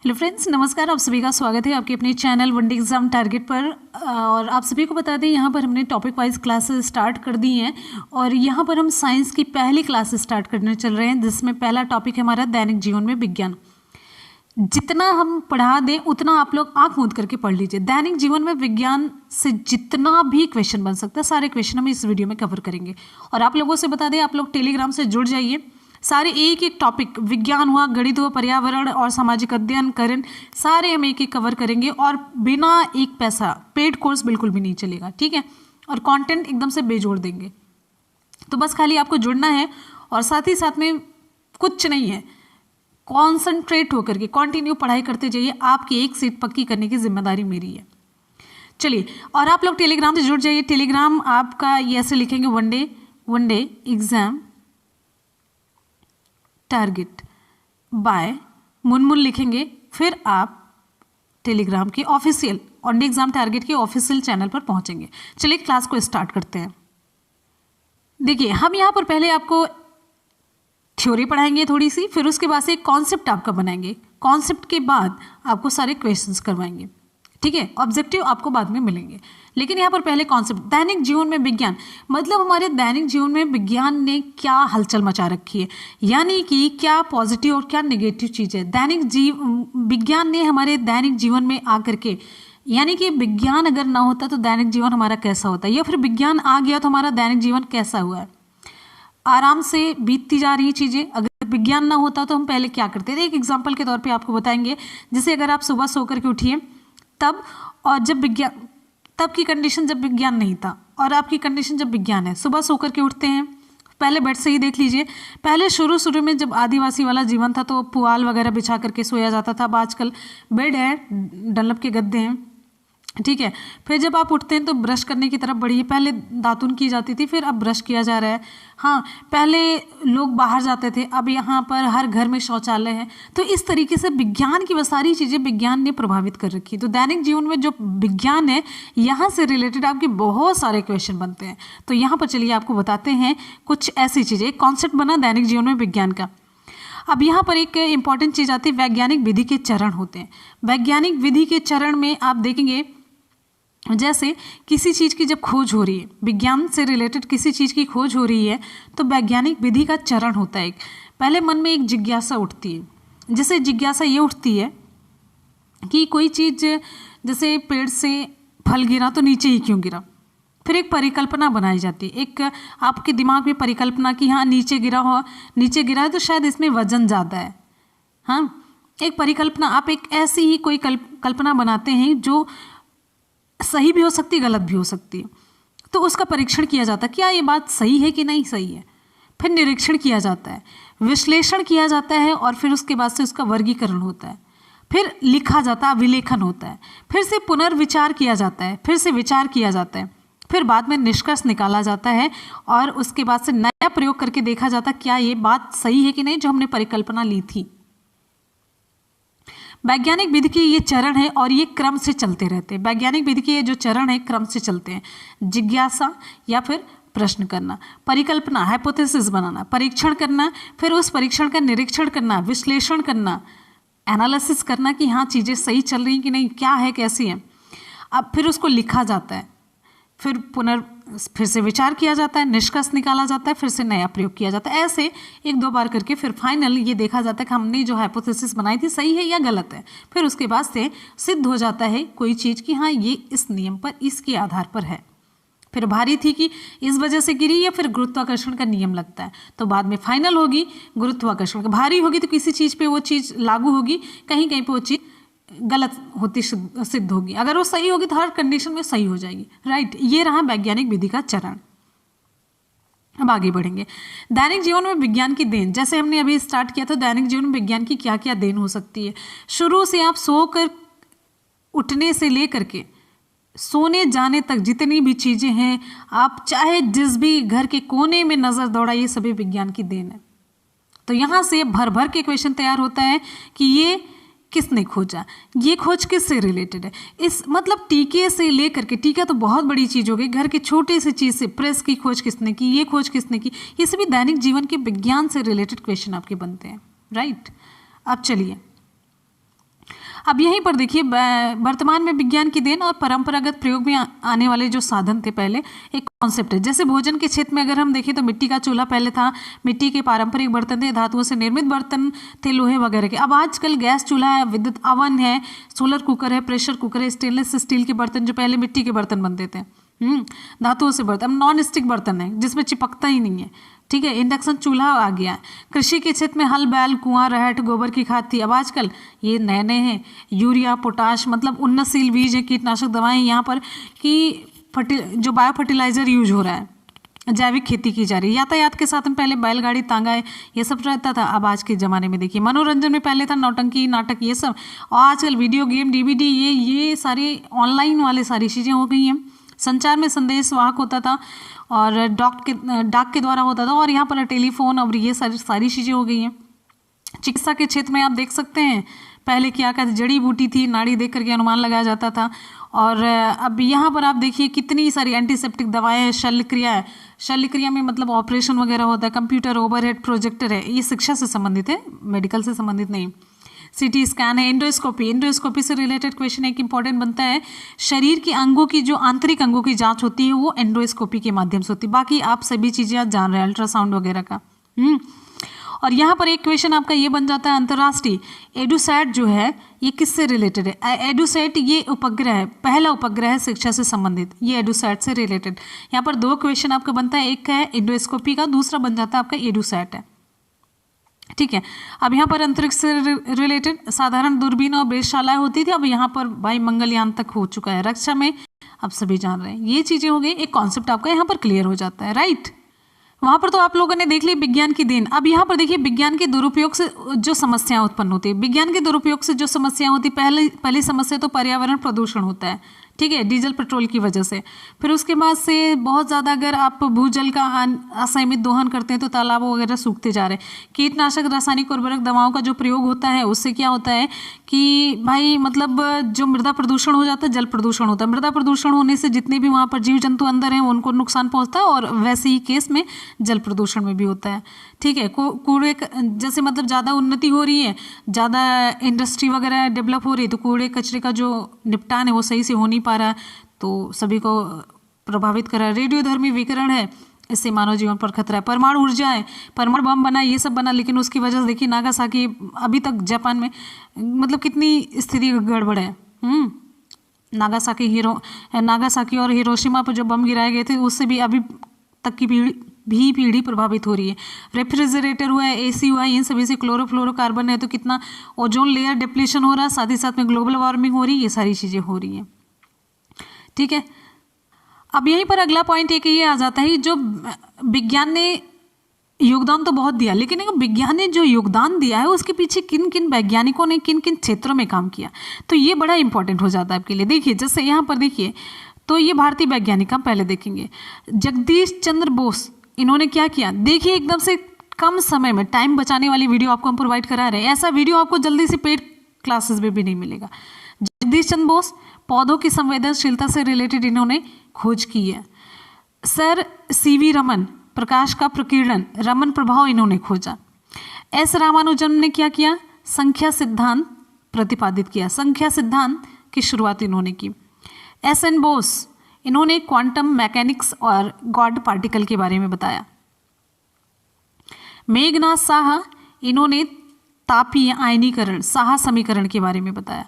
Hello friends, नमस्कार। आप सभी का स्वागत है आपके अपने चैनल वनडे एग्जाम टारगेट पर। और आप सभी को बता दें, यहाँ पर हमने टॉपिक वाइज क्लासेस स्टार्ट कर दी हैं और यहाँ पर हम साइंस की पहली क्लास स्टार्ट करने चल रहे हैं, जिसमें पहला टॉपिक है हमारा दैनिक जीवन में विज्ञान। जितना हम पढ़ा दें उतना आप लोग आंख मूंद करके पढ़ लीजिए। दैनिक जीवन में विज्ञान से जितना भी क्वेश्चन बन सकता है, सारे क्वेश्चन हम इस वीडियो में कवर करेंगे। और आप लोगों से बता दें, आप लोग टेलीग्राम से जुड़ जाइए। सारे एक एक टॉपिक, विज्ञान हुआ, गणित हुआ, पर्यावरण और सामाजिक अध्ययन, करंट, सारे हम एक एक कवर करेंगे और बिना एक पैसा पेड कोर्स बिल्कुल भी नहीं चलेगा, ठीक है। और कंटेंट एकदम से बेजोड़ देंगे। तो बस खाली आपको जुड़ना है और साथ ही साथ में कुछ नहीं है, कॉन्सेंट्रेट होकर के कंटिन्यू पढ़ाई करते जाइए। आपकी एक सीट पक्की करने की जिम्मेदारी मेरी है। चलिए, और आप लोग टेलीग्राम से जुड़ जाइए। टेलीग्राम आपका ये ऐसे लिखेंगे, one day exam target by Munmun लिखेंगे। फिर आप टेलीग्राम के ऑफिशियल वनडे एग्जाम टारगेट के ऑफिशियल चैनल पर पहुंचेंगे। चलिए क्लास को स्टार्ट करते हैं। देखिए, हम यहाँ पर पहले आपको थ्योरी पढ़ाएंगे थोड़ी सी, फिर उसके बाद से एक कॉन्सेप्ट आपका बनाएंगे। कॉन्सेप्ट के बाद आपको सारे क्वेश्चंस करवाएंगे, ठीक है। ऑब्जेक्टिव आपको बाद में मिलेंगे, लेकिन यहाँ पर पहले कॉन्सेप्ट। दैनिक जीवन में विज्ञान मतलब हमारे दैनिक जीवन में विज्ञान ने क्या हलचल मचा रखी है, यानी कि क्या पॉजिटिव और क्या नेगेटिव चीज़ है। विज्ञान ने हमारे दैनिक जीवन में आकर के, यानी कि विज्ञान अगर ना होता तो दैनिक जीवन हमारा कैसा होता, या फिर विज्ञान आ गया तो हमारा दैनिक जीवन कैसा हुआ है। आराम से बीतती जा रही चीज़ें, अगर विज्ञान ना होता तो हम पहले क्या करते थे। एक एग्जाम्पल के तौर पर आपको बताएंगे। जैसे अगर आप सुबह सो करके उठिए तब, और जब विज्ञान, तब की कंडीशन जब विज्ञान नहीं था और आपकी कंडीशन जब विज्ञान है। सुबह सो करके उठते हैं, पहले बेड से ही देख लीजिए। पहले शुरू में जब आदिवासी वाला जीवन था तो पुआल वगैरह बिछा करके सोया जाता था। अब आजकल बेड है, डंलप के गद्दे हैं, ठीक है। फिर जब आप उठते हैं तो ब्रश करने की तरफ बढ़िए। पहले दातुन की जाती थी, फिर अब ब्रश किया जा रहा है। हाँ, पहले लोग बाहर जाते थे, अब यहाँ पर हर घर में शौचालय है। तो इस तरीके से विज्ञान की वह सारी चीज़ें विज्ञान ने प्रभावित कर रखी। तो दैनिक जीवन में जो विज्ञान है, यहाँ से रिलेटेड आपके बहुत सारे क्वेश्चन बनते हैं। तो यहाँ पर चलिए आपको बताते हैं कुछ ऐसी चीज़ें। कॉन्सेप्ट बना दैनिक जीवन में विज्ञान का। अब यहाँ पर एक इंपॉर्टेंट चीज़ आती है, वैज्ञानिक विधि के चरण होते हैं। वैज्ञानिक विधि के चरण में आप देखेंगे, जैसे किसी चीज़ की जब खोज हो रही है, विज्ञान से रिलेटेड किसी चीज़ की खोज हो रही है, तो वैज्ञानिक विधि का चरण होता है। एक पहले मन में एक जिज्ञासा उठती है। जैसे जिज्ञासा ये उठती है कि कोई चीज़, जैसे पेड़ से फल गिरा तो नीचे ही क्यों गिरा। फिर एक परिकल्पना बनाई जाती है, एक आपके दिमाग में परिकल्पना कि हाँ नीचे गिरा है तो शायद इसमें वजन ज़्यादा है। हाँ, एक परिकल्पना, आप एक ऐसी ही कोई कल्पना बनाते हैं जो सही भी हो सकती है, गलत भी हो सकती है। तो उसका परीक्षण किया जाता है, क्या ये बात सही है कि नहीं सही है। फिर निरीक्षण किया जाता है, विश्लेषण किया जाता है, और फिर उसके बाद से उसका वर्गीकरण होता है। फिर लिखा जाता है, विलेखन होता है। फिर से पुनर्विचार किया जाता है, फिर से विचार किया जाता है। फिर बाद में निष्कर्ष निकाला जाता है और उसके बाद से नया प्रयोग करके देखा जाता है क्या ये बात सही है कि नहीं जो हमने परिकल्पना ली थी। वैज्ञानिक विधि के ये चरण है और ये क्रम से चलते रहते हैं। वैज्ञानिक विधि के ये जो चरण है क्रम से चलते हैं। जिज्ञासा या फिर प्रश्न करना, परिकल्पना हाइपोथेसिस बनाना, परीक्षण करना, फिर उस परीक्षण का निरीक्षण करना, विश्लेषण करना, एनालिसिस करना कि हाँ चीज़ें सही चल रही कि नहीं, क्या है कैसी है। अब फिर उसको लिखा जाता है, फिर से विचार किया जाता है, निष्कर्ष निकाला जाता है, फिर से नया प्रयोग किया जाता है। ऐसे एक दो बार करके फिर फाइनल ये देखा जाता है कि हमने जो हाइपोथेसिस बनाई थी सही है या गलत है। फिर उसके बाद से सिद्ध हो जाता है कोई चीज़ कि हाँ ये इस नियम पर, इसके आधार पर है। फिर भारी थी कि इस वजह से गिरी, या फिर गुरुत्वाकर्षण का नियम लगता है। तो बाद में फाइनल होगी गुरुत्वाकर्षण का। भारी होगी तो किसी चीज़ पर वो चीज़ लागू होगी, कहीं कहीं पर वो चीज़ गलत होती सिद्ध होगी। अगर वो सही होगी तो हर कंडीशन में सही हो जाएगी, राइट। ये रहा वैज्ञानिक विधि का चरण। अब आगे बढ़ेंगे। दैनिक जीवन में विज्ञान की देन, जैसे हमने अभी स्टार्ट किया था, दैनिक जीवन में विज्ञान की क्या क्या देन हो सकती है। शुरू से आप सोकर उठने से लेकर के सोने जाने तक जितनी भी चीज़ें हैं, आप चाहे जिस भी घर के कोने में नज़र दौड़ाइए, सभी विज्ञान की देन है। तो यहाँ से भर भर के क्वेश्चन तैयार होता है कि ये किसने खोजा, ये खोज किससे रिलेटेड है। इस मतलब टीके से लेकर के, टीका तो बहुत बड़ी चीज़ हो गई, घर के छोटे से चीज़ से प्रेस की खोज किसने की, ये खोज किसने की, ये सभी दैनिक जीवन के विज्ञान से रिलेटेड क्वेश्चन आपके बनते हैं, राइट। अब चलिए अब यहीं पर देखिए वर्तमान में विज्ञान की देन और परंपरागत प्रयोग में आने वाले जो साधन थे पहले, एक कॉन्सेप्ट है। जैसे भोजन के क्षेत्र में अगर हम देखें तो मिट्टी का चूल्हा पहले था, मिट्टी के पारंपरिक बर्तन थे, धातुओं से निर्मित बर्तन थे, लोहे वगैरह के। अब आजकल गैस चूल्हा है, विद्युत अवन है, सोलर कुकर है, प्रेशर कुकर है, स्टेनलेस स्टील के बर्तन, जो पहले मिट्टी के बर्तन बनते थे, धातुओं से बर्तन, नॉन स्टिक बर्तन है जिसमें चिपकता ही नहीं है, ठीक है। इंडक्शन चूल्हा आ गया। कृषि के क्षेत्र में हल, बैल, कुआं, रहट, गोबर की खाद थी। अब आजकल ये नए नए हैं, यूरिया, पोटाश, मतलब उन्नतशील बीज है, कीटनाशक दवाएं यहाँ पर कि जो बायो फर्टिलाइजर यूज हो रहा है, जैविक खेती की जा रही है। यातायात के साथ में पहले बैलगाड़ी, तांगा ये सब रहता था। अब आज के ज़माने में देखिए मनोरंजन में पहले था नौटंकी, नाटक, ये सब, और आजकल वीडियो गेम, डीवीडी, ये सारी ऑनलाइन वाले सारी चीज़ें हो गई हैं। संचार में संदेश वाहक होता था और डाक के द्वारा होता था, और यहाँ पर टेलीफोन और ये सारी चीज़ें हो गई हैं। चिकित्सा के क्षेत्र में आप देख सकते हैं पहले क्या कहते, जड़ी बूटी थी, नाड़ी देख करके अनुमान लगाया जाता था। और अब यहाँ पर आप देखिए कितनी सारी एंटीसेप्टिक दवाएं हैं, शल्यक्रिया है, शल्यक्रिया में मतलब ऑपरेशन वगैरह होता है, कंप्यूटर, ओवरहेड प्रोजेक्टर है, ये शिक्षा से संबंधित है, मेडिकल से संबंधित नहीं। सीटी स्कैन है, एंडोस्कोपी, एंडोस्कोपी से रिलेटेड क्वेश्चन एक इंपॉर्टेंट बनता है। शरीर के अंगों की, जो आंतरिक अंगों की जांच होती है वो एंडोस्कोपी के माध्यम से होती है। बाकी आप सभी चीज़ें आप जान रहे हैं, अल्ट्रासाउंड वगैरह का। और यहाँ पर एक क्वेश्चन आपका ये बन जाता है, अंतर्राष्ट्रीय एडुसैट जो है ये किससे रिलेटेड है? एडुसैट ये उपग्रह है, पहला उपग्रह है शिक्षा से संबंधित, ये एडुसैट से रिलेटेड। यहाँ पर दो क्वेश्चन आपका बनता है, एक है एंडोस्कोपी का, दूसरा बन जाता है आपका एडुसैट है, ठीक है। अब यहाँ पर अंतरिक्ष से रिलेटेड साधारण दूरबीन और वेधशालाएं होती थी, अब यहाँ पर वायुमंगलयान तक हो चुका है। रक्षा में अब सभी जान रहे हैं, ये चीज़ें हो गई, एक कॉन्सेप्ट आपका यहाँ पर क्लियर हो जाता है, राइट। वहाँ पर तो आप लोगों ने देख ली विज्ञान की देन। अब यहाँ पर देखिए विज्ञान के दुरुपयोग से जो समस्याएं उत्पन्न होती है, विज्ञान के दुरुपयोग से जो समस्याएं होती है, पहली समस्या तो पर्यावरण प्रदूषण होता है, ठीक है, डीजल पेट्रोल की वजह से। फिर उसके बाद से बहुत ज़्यादा अगर आप भूजल का असंयमित दोहन करते हैं तो तालाब वगैरह सूखते जा रहे हैं। कीटनाशक, रासायनिक उर्वरक, दवाओं का जो प्रयोग होता है उससे क्या होता है कि भाई मतलब जो मृदा प्रदूषण हो जाता है, जल प्रदूषण होता है। मृदा प्रदूषण होने से जितने भी वहाँ पर जीव जंतु अंदर हैं उनको नुकसान पहुँचता है, और वैसे ही केस में जल प्रदूषण में भी होता है, ठीक है। कूड़े जैसे मतलब ज़्यादा उन्नति हो रही है, ज़्यादा इंडस्ट्री वगैरह डेवलप हो रही है, तो कूड़े कचरे का जो निपटान है वो सही से हो नहीं पा रहा है, तो सभी को प्रभावित कर रहा है। रेडियोधर्मी विकिरण है, इससे मानव जीवन पर खतरा है। परमाणु ऊर्जा है, परमाणु बम बना, ये सब बना, लेकिन उसकी वजह से देखिए नागासाकी, अभी तक जापान में मतलब कितनी स्थिति गड़बड़ है। नागासाकी और हिरोशिमा पर जो बम गिराए गए थे उससे भी अभी तक की पीढ़ी प्रभावित हो रही है। रेफ्रिजरेटर हुआ है, एसी हुआ है, इन सभी से क्लोरोफ्लोरोकार्बन है, तो कितना ओजोन लेयर डिप्लीशन हो रहा है, साथ ही साथ में ग्लोबल वार्मिंग हो रही है, ये सारी चीज़ें हो रही हैं, ठीक है। अब यहीं पर अगला पॉइंट एक ये आ जाता है, जो विज्ञान ने योगदान तो बहुत दिया, लेकिन विज्ञान ने जो योगदान दिया है उसके पीछे किन किन वैज्ञानिकों ने किन किन क्षेत्रों में काम किया, तो ये बड़ा इंपॉर्टेंट हो जाता है आपके लिए। देखिए जैसे यहाँ पर देखिए, तो ये भारतीय वैज्ञानिक हम पहले देखेंगे। जगदीश चंद्र बोस, इन्होंने क्या किया, देखिए एकदम से कम समय में टाइम बचाने वाली वीडियो आपको हम प्रोवाइड करा रहे हैं। ऐसा वीडियो आपको जल्दी से पेड क्लासेस में भी नहीं मिलेगा। जगदीश चंद्र बोस पौधों की संवेदनशीलता से रिलेटेड इन्होंने खोज की है। सर सीवी रमन, प्रकाश का प्रकीर्णन, रमन प्रभाव इन्होंने खोजा। एस रामानुजन ने क्या किया, संख्या सिद्धांत प्रतिपादित किया, संख्या सिद्धांत की शुरुआत इन्होंने की। एस एन बोस, इन्होंने क्वांटम मैकेनिक्स और गॉड पार्टिकल के बारे में बताया। मेघनाथ साहा, इन्होंने तापीय आयनीकरण, साहा समीकरण के बारे में बताया।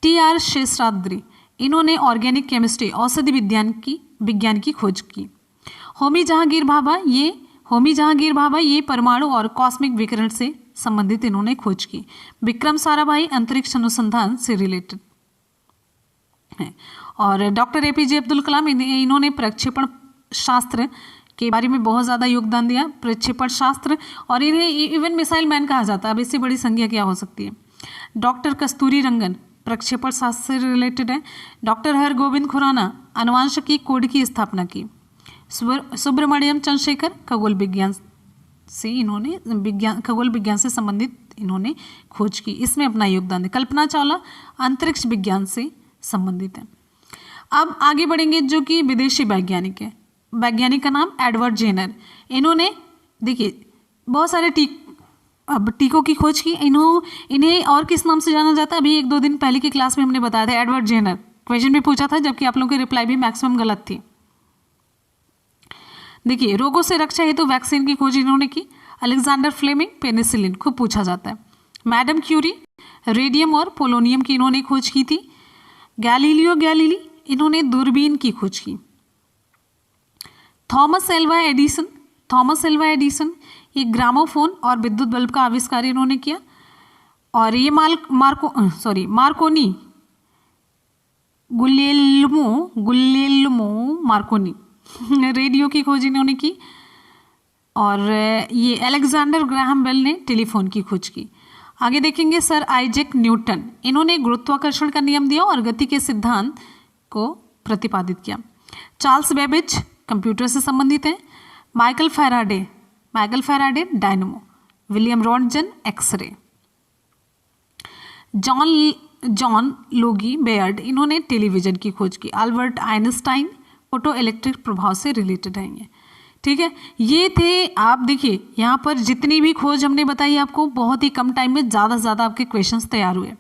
टी आर शेषाद्री, इन्होंने ऑर्गेनिक केमिस्ट्री, औषधि विज्ञान की खोज की। होमी जहांगीर भाभा ये परमाणु और कॉस्मिक विकिरण से संबंधित इन्होंने खोज की। विक्रम साराभाई अंतरिक्ष अनुसंधान से रिलेटेड है। और डॉक्टर एपीजे अब्दुल कलाम, इन्होंने प्रक्षेपण शास्त्र के बारे में बहुत ज़्यादा योगदान दिया, प्रक्षेपण शास्त्र, और इन्हें इवन मिसाइल मैन कहा जाता है। अब इससे बड़ी संज्ञा क्या हो सकती है। डॉक्टर कस्तूरी रंगन प्रक्षेपण शास्त्र से रिलेटेड है। डॉक्टर हरगोविंद खुराना अनुवांशिकी कोड की स्थापना की। सुब्रमण्यम चंद्रशेखर खगोल विज्ञान से संबंधित इन्होंने खोज की, इसमें अपना योगदान दिया। कल्पना चावला अंतरिक्ष विज्ञान से संबंधित है। अब आगे बढ़ेंगे जो कि विदेशी वैज्ञानिक है। वैज्ञानिक का नाम एडवर्ड जेनर, इन्होंने देखिए बहुत सारे अब टीकों की खोज की। इन्हें और किस नाम से जाना जाता है? अभी 1-2 दिन पहले की क्लास में हमने बताया था, एडवर्ड जेनर। क्वेश्चन भी पूछा था, जबकि आप लोगों की रिप्लाई भी मैक्सिमम गलत थी। देखिए, रोगों से रक्षा हेतु तो वैक्सीन की खोज इन्होंने की। अलेक्जेंडर फ्लेमिंग, पेनिसिलिन खूब पूछा जाता है। मैडम क्यूरी, रेडियम और पोलोनियम की इन्होंने खोज की थी। गैलीलियो गैलीली, इन्होंने दूरबीन की खोज की। थॉमस एल्वा एडिसन, ये ग्रामोफोन और विद्युत बल्ब का आविष्कार इन्होंने किया। और ये मार्कोनी, गुलियेल्मो मार्कोनी, रेडियो की खोज इन्होंने की। और ये अलेक्जेंडर ग्राहम बेल ने टेलीफोन की खोज की। आगे देखेंगे सर आइजैक न्यूटन, इन्होंने गुरुत्वाकर्षण का नियम दिया और गति के सिद्धांत को प्रतिपादित किया। चार्ल्स बेबेज कंप्यूटर से संबंधित हैं। Michael Faraday dynamo. William Roentgen X ray. John Logie Baird, इन्होंने टेलीविजन की खोज की। अल्बर्ट आइंस्टाइन फोटो इलेक्ट्रिक प्रभाव से रिलेटेड हैं ये। ठीक है, ये थे। आप देखिए यहाँ पर जितनी भी खोज हमने बताई आपको, बहुत ही कम टाइम में ज़्यादा से ज़्यादा आपके क्वेश्चंस तैयार हुए।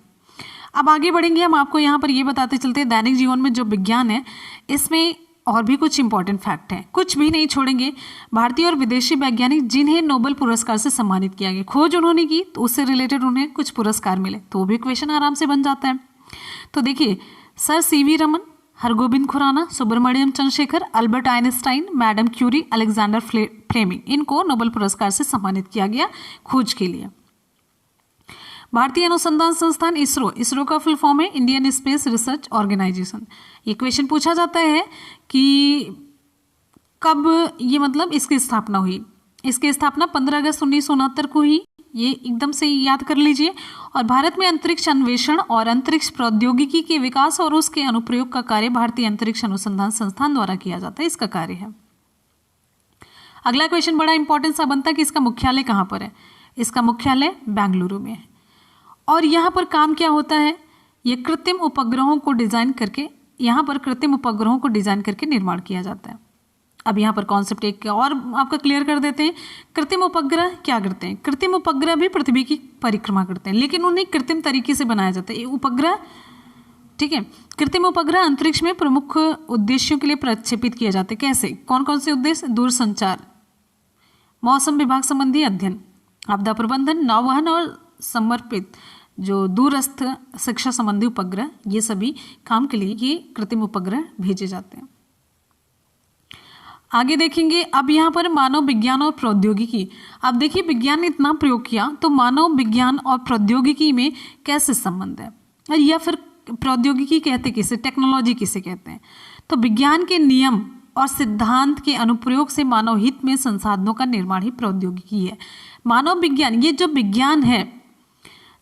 अब आगे बढ़ेंगे, हम आपको यहाँ पर ये बताते चलते हैं दैनिक जीवन में जो विज्ञान है इसमें और भी कुछ इंपॉर्टेंट फैक्ट हैं, कुछ भी नहीं छोड़ेंगे। भारतीय और विदेशी वैज्ञानिक जिन्हें नोबेल पुरस्कार से सम्मानित किया गया, खोज उन्होंने की तो उससे रिलेटेड उन्हें कुछ पुरस्कार मिले, तो भी क्वेश्चन आराम से बन जाता है। तो देखिए, sir C V Raman, Hargobind Khorana, Subrahmanyan Chandrasekhar, Albert Einstein, madam Curie, Alexander Fleming, इनको नोबेल पुरस्कार से सम्मानित किया गया खोज के लिए। भारतीय अनुसंधान संस्थान इसरो का फुल फॉर्म है इंडियन स्पेस रिसर्च ऑर्गेनाइजेशन। ये क्वेश्चन पूछा जाता है कि कब ये मतलब इसकी स्थापना हुई। इसकी स्थापना 15 अगस्त 1969 को हुई, ये एकदम से याद कर लीजिए। और भारत में अंतरिक्ष अन्वेषण और अंतरिक्ष प्रौद्योगिकी के विकास और उसके अनुप्रयोग का कार्य भारतीय अंतरिक्ष अनुसंधान संस्थान द्वारा किया जाता है, इसका कार्य है। अगला क्वेश्चन बड़ा इंपॉर्टेंट सा बनता है कि इसका मुख्यालय कहाँ पर है। इसका मुख्यालय बेंगलुरु में है। और यहाँ पर काम क्या होता है, ये कृत्रिम उपग्रहों को डिजाइन करके, यहाँ पर कृत्रिम उपग्रहों को डिजाइन करके निर्माण किया जाता है। अब यहाँ पर कॉन्सेप्ट एक और आपका क्लियर कर देते हैं। कृत्रिम उपग्रह क्या करते हैं? कृत्रिम उपग्रह भी पृथ्वी की परिक्रमा करते हैं, लेकिन उन्हें कृत्रिम तरीके से बनाया जाता है। ये उपग्रह, ठीक है, कृत्रिम उपग्रह अंतरिक्ष में प्रमुख उद्देश्यों के लिए प्रक्षेपित किए जाते हैं। कैसे? कौन कौन से उद्देश्य? दूरसंचार, मौसम विभाग संबंधी अध्ययन, आपदा प्रबंधन, नौवहन और समर्पित जो दूरस्थ शिक्षा संबंधी उपग्रह, ये सभी काम के लिए ये कृत्रिम उपग्रह भेजे जाते हैं। आगे देखेंगे, अब यहाँ पर मानव विज्ञान और प्रौद्योगिकी। अब देखिए, विज्ञान ने इतना प्रयोग किया तो मानव विज्ञान और प्रौद्योगिकी में कैसे संबंध है, या फिर प्रौद्योगिकी कहते किसे, टेक्नोलॉजी किसे कहते हैं? तो विज्ञान के नियम और सिद्धांत के अनुप्रयोग से मानव हित में संसाधनों का निर्माण ही प्रौद्योगिकी है। मानव विज्ञान, ये जो विज्ञान है,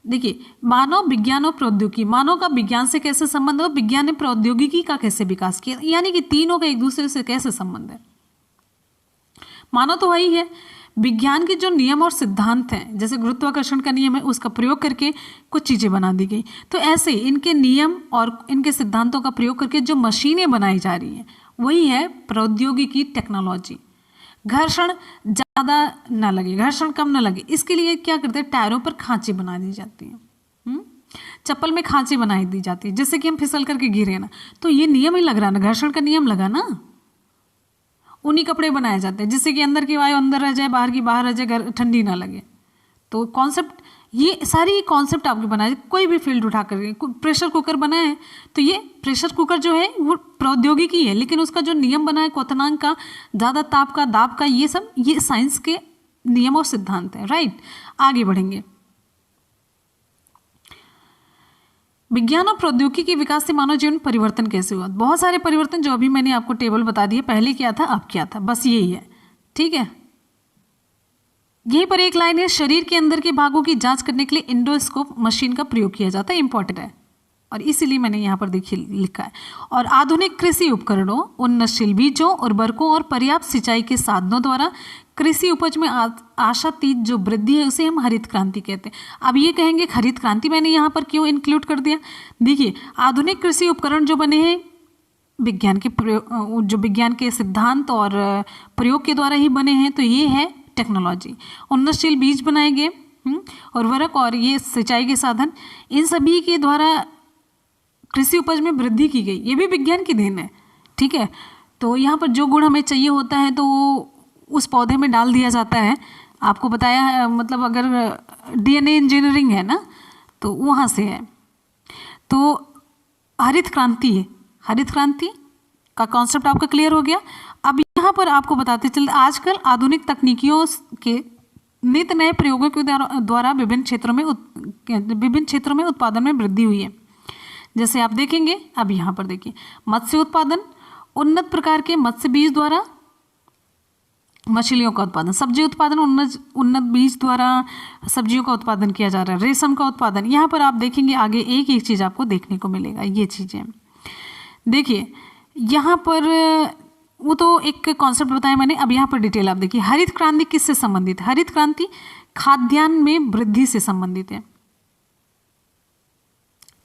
देखिए, मानव विज्ञान और प्रौद्योगिकी, मानव का विज्ञान से कैसे संबंध है, विज्ञान ने प्रौद्योगिकी का कैसे विकास किया, यानी कि तीनों का एक दूसरे से कैसे संबंध है। मानव तो वही है, विज्ञान के जो नियम और सिद्धांत हैं, जैसे गुरुत्वाकर्षण का नियम है, उसका प्रयोग करके कुछ चीजें बना दी गई। तो ऐसे इनके नियम और इनके सिद्धांतों का प्रयोग करके जो मशीनें बनाई जा रही हैं, वही है प्रौद्योगिकी, टेक्नोलॉजी। घर्षण ज़्यादा ना लगे, घर्षण कम ना लगे, इसके लिए क्या करते हैं, टायरों पर खांचे बना दी जाती हैं। चप्पल में खांचे बनाई दी जाती है, जिससे कि हम फिसल करके गिरे ना। तो ये नियम ही लग रहा ना, घर्षण का नियम लगा ना। उन्हीं कपड़े बनाए जाते हैं जिससे कि अंदर की वायु अंदर रह जाए, बाहर की बाहर रह जाए, ठंडी ना लगे। तो कॉन्सेप्ट, ये सारी कॉन्सेप्ट आपके बनाए। कोई भी फील्ड उठा करके, प्रेशर कुकर बना है तो ये प्रेशर कुकर जो है वो प्रौद्योगिकी है, लेकिन उसका जो नियम बना है क्वथनांक का, ज़्यादा ताप का, दाब का, ये सब ये साइंस के नियम और सिद्धांत है। राइट, आगे बढ़ेंगे। विज्ञान और प्रौद्योगिकी के विकास से मानव जीवन परिवर्तन कैसे हुआ? बहुत सारे परिवर्तन, जो अभी मैंने आपको टेबल बता दिए, पहले क्या था अब क्या था, बस यही है। ठीक है, यहीं पर एक लाइन है, शरीर के अंदर के भागों की जांच करने के लिए एंडोस्कोप मशीन का प्रयोग किया जाता है, इंपॉर्टेंट है, और इसीलिए मैंने यहाँ पर देखिए लिखा है। और आधुनिक कृषि उपकरणों, उन्नतशील बीजों, उर्वरकों और पर्याप्त सिंचाई के साधनों द्वारा कृषि उपज में आशातीत जो वृद्धि है, उसे हम हरित क्रांति कहते हैं। अब ये कहेंगे हरित क्रांति मैंने यहाँ पर क्यों इंक्लूड कर दिया? देखिए, आधुनिक कृषि उपकरण जो बने हैं विज्ञान के प्रयोग, जो विज्ञान के सिद्धांत और प्रयोग के द्वारा ही बने हैं, तो ये है टेक्नोलॉजी। उन्नतशील बीज बनाए गए, उर्वरक और ये सिंचाई के साधन, इन सभी के द्वारा कृषि उपज में वृद्धि की गई। ये भी विज्ञान की देन है, ठीक है। तो यहाँ पर जो गुण हमें चाहिए होता है तो वो उस पौधे में डाल दिया जाता है। आपको बताया है, मतलब अगर डीएनए इंजीनियरिंग है ना तो वहाँ से है। तो हरित क्रांति है, हरित क्रांति का कॉन्सेप्ट आपका क्लियर हो गया। अब यहाँ पर आपको बताते चलते, आजकल आधुनिक तकनीकियों के नित नए प्रयोगों के द्वारा विभिन्न क्षेत्रों में उत्पादन में वृद्धि हुई है। जैसे आप देखेंगे, अब यहाँ पर देखिए, मत्स्य उत्पादन, उन्नत प्रकार के मत्स्य बीज द्वारा मछलियों का उत्पादन, सब्जी उत्पादन, उन्नत बीज द्वारा सब्जियों का उत्पादन किया जा रहा है, रेशम का उत्पादन। यहाँ पर आप देखेंगे आगे एक एक चीज़ आपको देखने को मिलेगा। ये चीज़ें देखिए, यहाँ पर वो तो एक कॉन्सेप्ट बताया मैंने, अब यहाँ पर डिटेल आप देखिए। हरित क्रांति किससे संबंधित है? हरित क्रांति खाद्यान्न में वृद्धि से संबंधित है,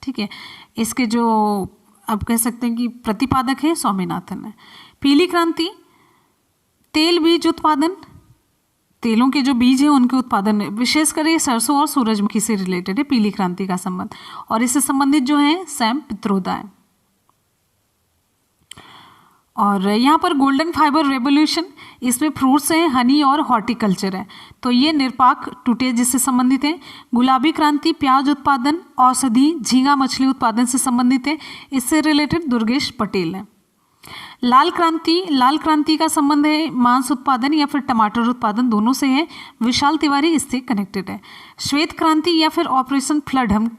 ठीक है। इसके जो आप कह सकते हैं कि प्रतिपादक है स्वामीनाथन है। पीली क्रांति तेल बीज उत्पादन, तेलों के जो बीज हैं उनके उत्पादन में, विशेषकर ये सरसों और सूरजमुखी से रिलेटेड है पीली क्रांति का संबंध। और इससे संबंधित जो है सैम पित्रोदा है। और यहाँ पर गोल्डन फाइबर रेवोल्यूशन, इसमें फ्रूट्स हैं, हनी और हॉर्टिकल्चर है, तो ये निरपाक टूटे जिससे संबंधित है। गुलाबी क्रांति प्याज उत्पादन, औषधि, झींगा मछली उत्पादन से संबंधित है, इससे रिलेटेड दुर्गेश पटेल है। लाल क्रांति का संबंध है मांस उत्पादन या फिर टमाटर उत्पादन, दोनों से है, विशाल तिवारी इससे कनेक्टेड है। श्वेत क्रांति या फिर ऑपरेशन फ्लड, हम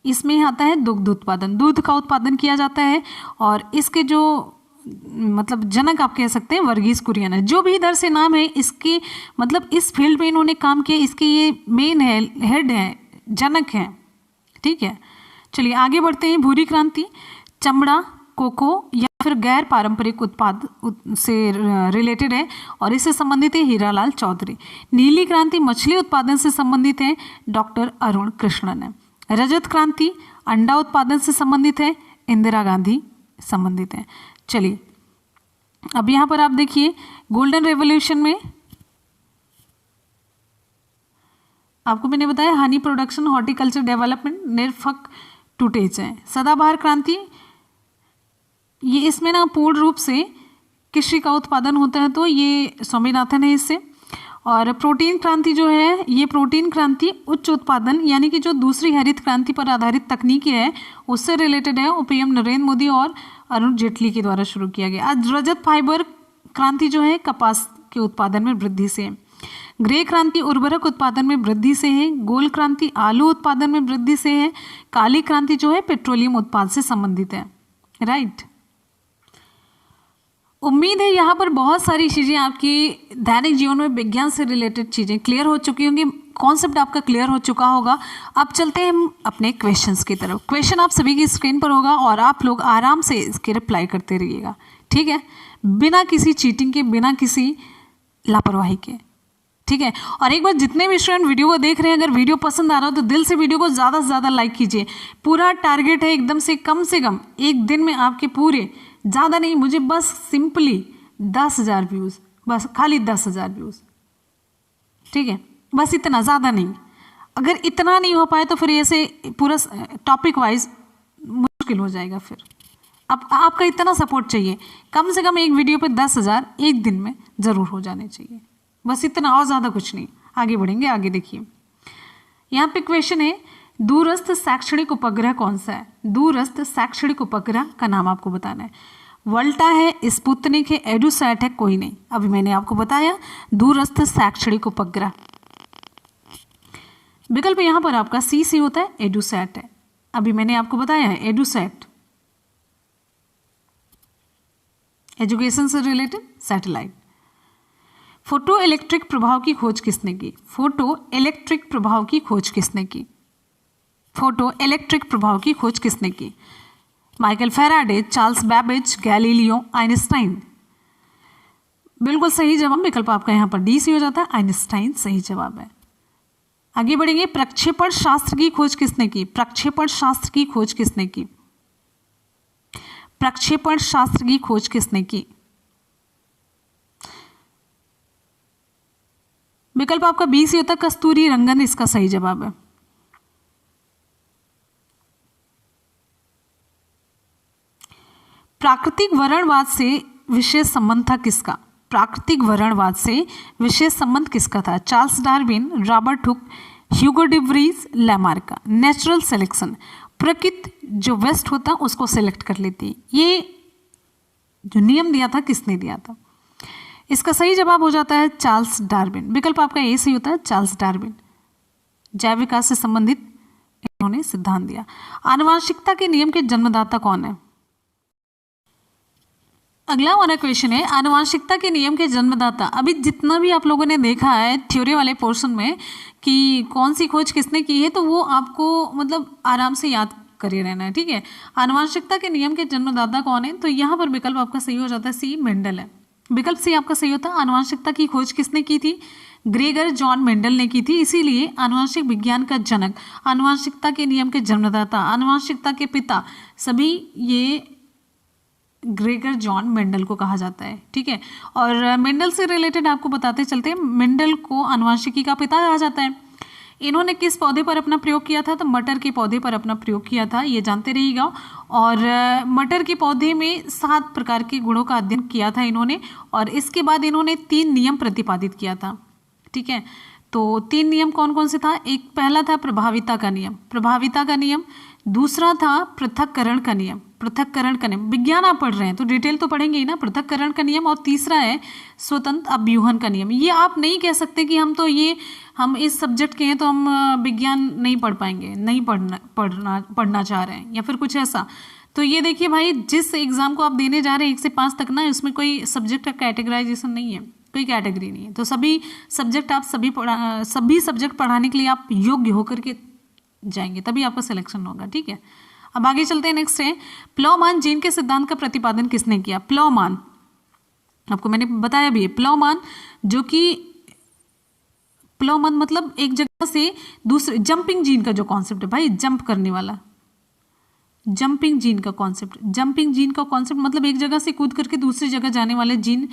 इसमें आता है दुग्ध उत्पादन, दूध का उत्पादन किया जाता है। और इसके जो मतलब जनक आप कह सकते हैं वर्गीस कुरियन है। जो भी इधर से नाम है इसके मतलब इस फील्ड में इन्होंने काम किया, इसके ये मेन है, हेड है, जनक हैं, ठीक है। चलिए आगे बढ़ते हैं। भूरी क्रांति चमड़ा, कोको या फिर गैर पारंपरिक उत्पाद से रिलेटेड है और इससे संबंधित है हीरालाल चौधरी। नीली क्रांति मछली उत्पादन से संबंधित है, डॉक्टर अरुण कृष्णन है। रजत क्रांति अंडा उत्पादन से संबंधित है, इंदिरा गांधी संबंधित है। चलिए अब यहाँ पर आप देखिए, गोल्डन रेवोल्यूशन में आपको मैंने बताया हनी प्रोडक्शन, हॉर्टिकल्चर डेवलपमेंट, निरफक टूटेज है। सदाबहार क्रांति, ये इसमें ना पूर्ण रूप से कृषि का उत्पादन होता है, तो ये स्वामीनाथन है इससे। और प्रोटीन क्रांति जो है, ये प्रोटीन क्रांति उच्च उत्पादन यानी कि जो दूसरी हरित क्रांति पर आधारित तकनीकी है उससे रिलेटेड है, पीएम नरेंद्र मोदी और अरुण जेटली के द्वारा शुरू किया गया। आज रजत फाइबर क्रांति जो है कपास के उत्पादन में वृद्धि से है। ग्रे क्रांति उर्वरक उत्पादन में वृद्धि से है। गोल क्रांति आलू उत्पादन में वृद्धि से है। काली क्रांति जो है पेट्रोलियम उत्पाद से संबंधित है, राइट। उम्मीद है यहाँ पर बहुत सारी चीज़ें आपकी दैनिक जीवन में विज्ञान से रिलेटेड चीज़ें क्लियर हो चुकी होंगी, कॉन्सेप्ट आपका क्लियर हो चुका होगा। अब चलते हैं हम अपने क्वेश्चंस की तरफ। क्वेश्चन आप सभी की स्क्रीन पर होगा और आप लोग आराम से इसके रिप्लाई करते रहिएगा, ठीक है, बिना किसी चीटिंग के, बिना किसी लापरवाही के, ठीक है। और एक बार जितने भी स्टूडेंट वीडियो को देख रहे हैं, अगर वीडियो पसंद आ रहा हो तो दिल से वीडियो को ज़्यादा से ज़्यादा लाइक कीजिए। पूरा टारगेट है एकदम से कम एक दिन में आपके पूरे, ज़्यादा नहीं, मुझे बस सिंपली 10,000 व्यूज़, बस खाली 10,000 व्यूज़, ठीक है, बस इतना, ज़्यादा नहीं। अगर इतना नहीं हो पाए तो फिर ऐसे पूरा टॉपिक वाइज मुश्किल हो जाएगा। फिर अब आपका इतना सपोर्ट चाहिए, कम से कम एक वीडियो पे 10,000 एक दिन में ज़रूर हो जाने चाहिए, बस इतना, और ज़्यादा कुछ नहीं। आगे बढ़ेंगे, आगे देखिए, यहाँ पे क्वेश्चन है दूरस्थ शैक्षणिक उपग्रह कौन सा है? दूरस्थ शैक्षणिक उपग्रह का नाम आपको बताना है। वोल्टा है, स्पुतनिक है, एडुसैट है, कोई नहीं। अभी मैंने आपको बताया दूरस्थ शैक्षणिक उपग्रह। विकल्प यहाँ पर आपका सी होता है, एडुसैट है। अभी मैंने आपको बताया है एडुसैट, एजुकेशन से रिलेटेड सैटेलाइट। फोटो इलेक्ट्रिक प्रभाव की खोज किसने की? फोटो इलेक्ट्रिक प्रभाव की खोज किसने की? फोटो इलेक्ट्रिक प्रभाव की खोज किसने की? Michael Faraday, Charles Babbage, Galileo, Einstein. बिल्कुल सही जवाब विकल्प आपका यहाँ पर डी सी हो जाता है, आइंस्टाइन सही जवाब है। आगे बढ़ेंगे, प्रक्षेपण शास्त्र की खोज किसने की? प्रक्षेपण शास्त्र की खोज किसने की? प्रक्षेपण शास्त्र की खोज किसने की? विकल्प आपका बी से होता है कस्तूरी रंगन, इसका सही जवाब है। प्राकृतिक वर्णवाद से विशेष संबंध था किसका? प्राकृतिक वर्णवाद से विशेष संबंध किसका था? Charles Darwin, Robert Hooke, Hugo de Vries, Lamarck का। नेचुरल सिलेक्शन, प्रकृति जो वेस्ट होता उसको सिलेक्ट कर लेती, ये जो नियम दिया था किसने दिया था? इसका सही जवाब हो जाता है चार्ल्स डार्विन। विकल्प आपका ए सही होता है, चार्ल्स डार्विन। जैव विकास से संबंधित इन्होंने सिद्धांत दिया। आनुवंशिकता के नियम के जन्मदाता कौन है? अगला हमारा क्वेश्चन है आनुवंशिकता के नियम के जन्मदाता। अभी जितना भी आप लोगों ने देखा है थ्योरी वाले पोर्शन में कि कौन सी खोज किसने की है, तो वो आपको मतलब आराम से याद करे रहना है, ठीक है। आनुवंशिकता के नियम के जन्मदाता कौन है? तो यहाँ पर विकल्प आपका सही हो जाता है सी, मेंडल है। विकल्प सी आपका सही होता है। आनुवंशिकता की खोज किसने की थी? ग्रेगर जॉन मेंडल ने की थी, इसीलिए आनुवंशिक विज्ञान का जनक, आनुवंशिकता के नियम के जन्मदाता, आनुवंशिकता के पिता, सभी ये ग्रेगर जॉन मेंडल को कहा जाता है, ठीक है। और मेंडल से रिलेटेड आपको बताते चलते हैं, मेंडल को आनुवंशिकी का पिता कहा जाता है। इन्होंने किस पौधे पर अपना प्रयोग किया था? तो मटर के पौधे पर अपना प्रयोग किया था, ये जानते रहिएगा। और मटर के पौधे में 7 प्रकार के गुणों का अध्ययन किया था इन्होंने, और इसके बाद इन्होंने 3 नियम प्रतिपादित किया था, ठीक है। तो 3 नियम कौन कौन से था? एक पहला था प्रभाविता का नियम, प्रभाविता का नियम। दूसरा था पृथक्करण का नियम, पृथक्करण का नियम। विज्ञान आप पढ़ रहे हैं तो डिटेल तो पढ़ेंगे ही ना, पृथक्करण का नियम। और तीसरा है स्वतंत्र अभ्यूहन का नियम। ये आप नहीं कह सकते कि हम इस सब्जेक्ट के हैं तो हम विज्ञान नहीं पढ़ पाएंगे, नहीं पढ़ना चाह रहे हैं या फिर कुछ ऐसा। तो ये देखिए भाई, जिस एग्जाम को आप देने जा रहे हैं 1 से 5 तक ना, उसमें कोई सब्जेक्ट का कैटेगराइजेशन नहीं है, कोई कैटेगरी नहीं है। तो सभी सब्जेक्ट आप सभी सब्जेक्ट पढ़ाने के लिए आप योग्य होकर के जाएंगे, तभी आपका सिलेक्शन होगा, ठीक है। अब आगे चलते हैं, नेक्स्ट है प्लॉमान जीन के सिद्धांत का प्रतिपादन किसने किया? प्लॉमान, आपको मैंने बताया भी है, प्लॉमान, जो कि प्लॉमान मतलब एक जगह से दूसरे, जंपिंग जीन का जो कॉन्सेप्ट है भाई, जंप करने वाला, जंपिंग जीन का कॉन्सेप्ट, जंपिंग जीन का कॉन्सेप्ट मतलब एक जगह से कूद करके दूसरी जगह जाने वाले जीन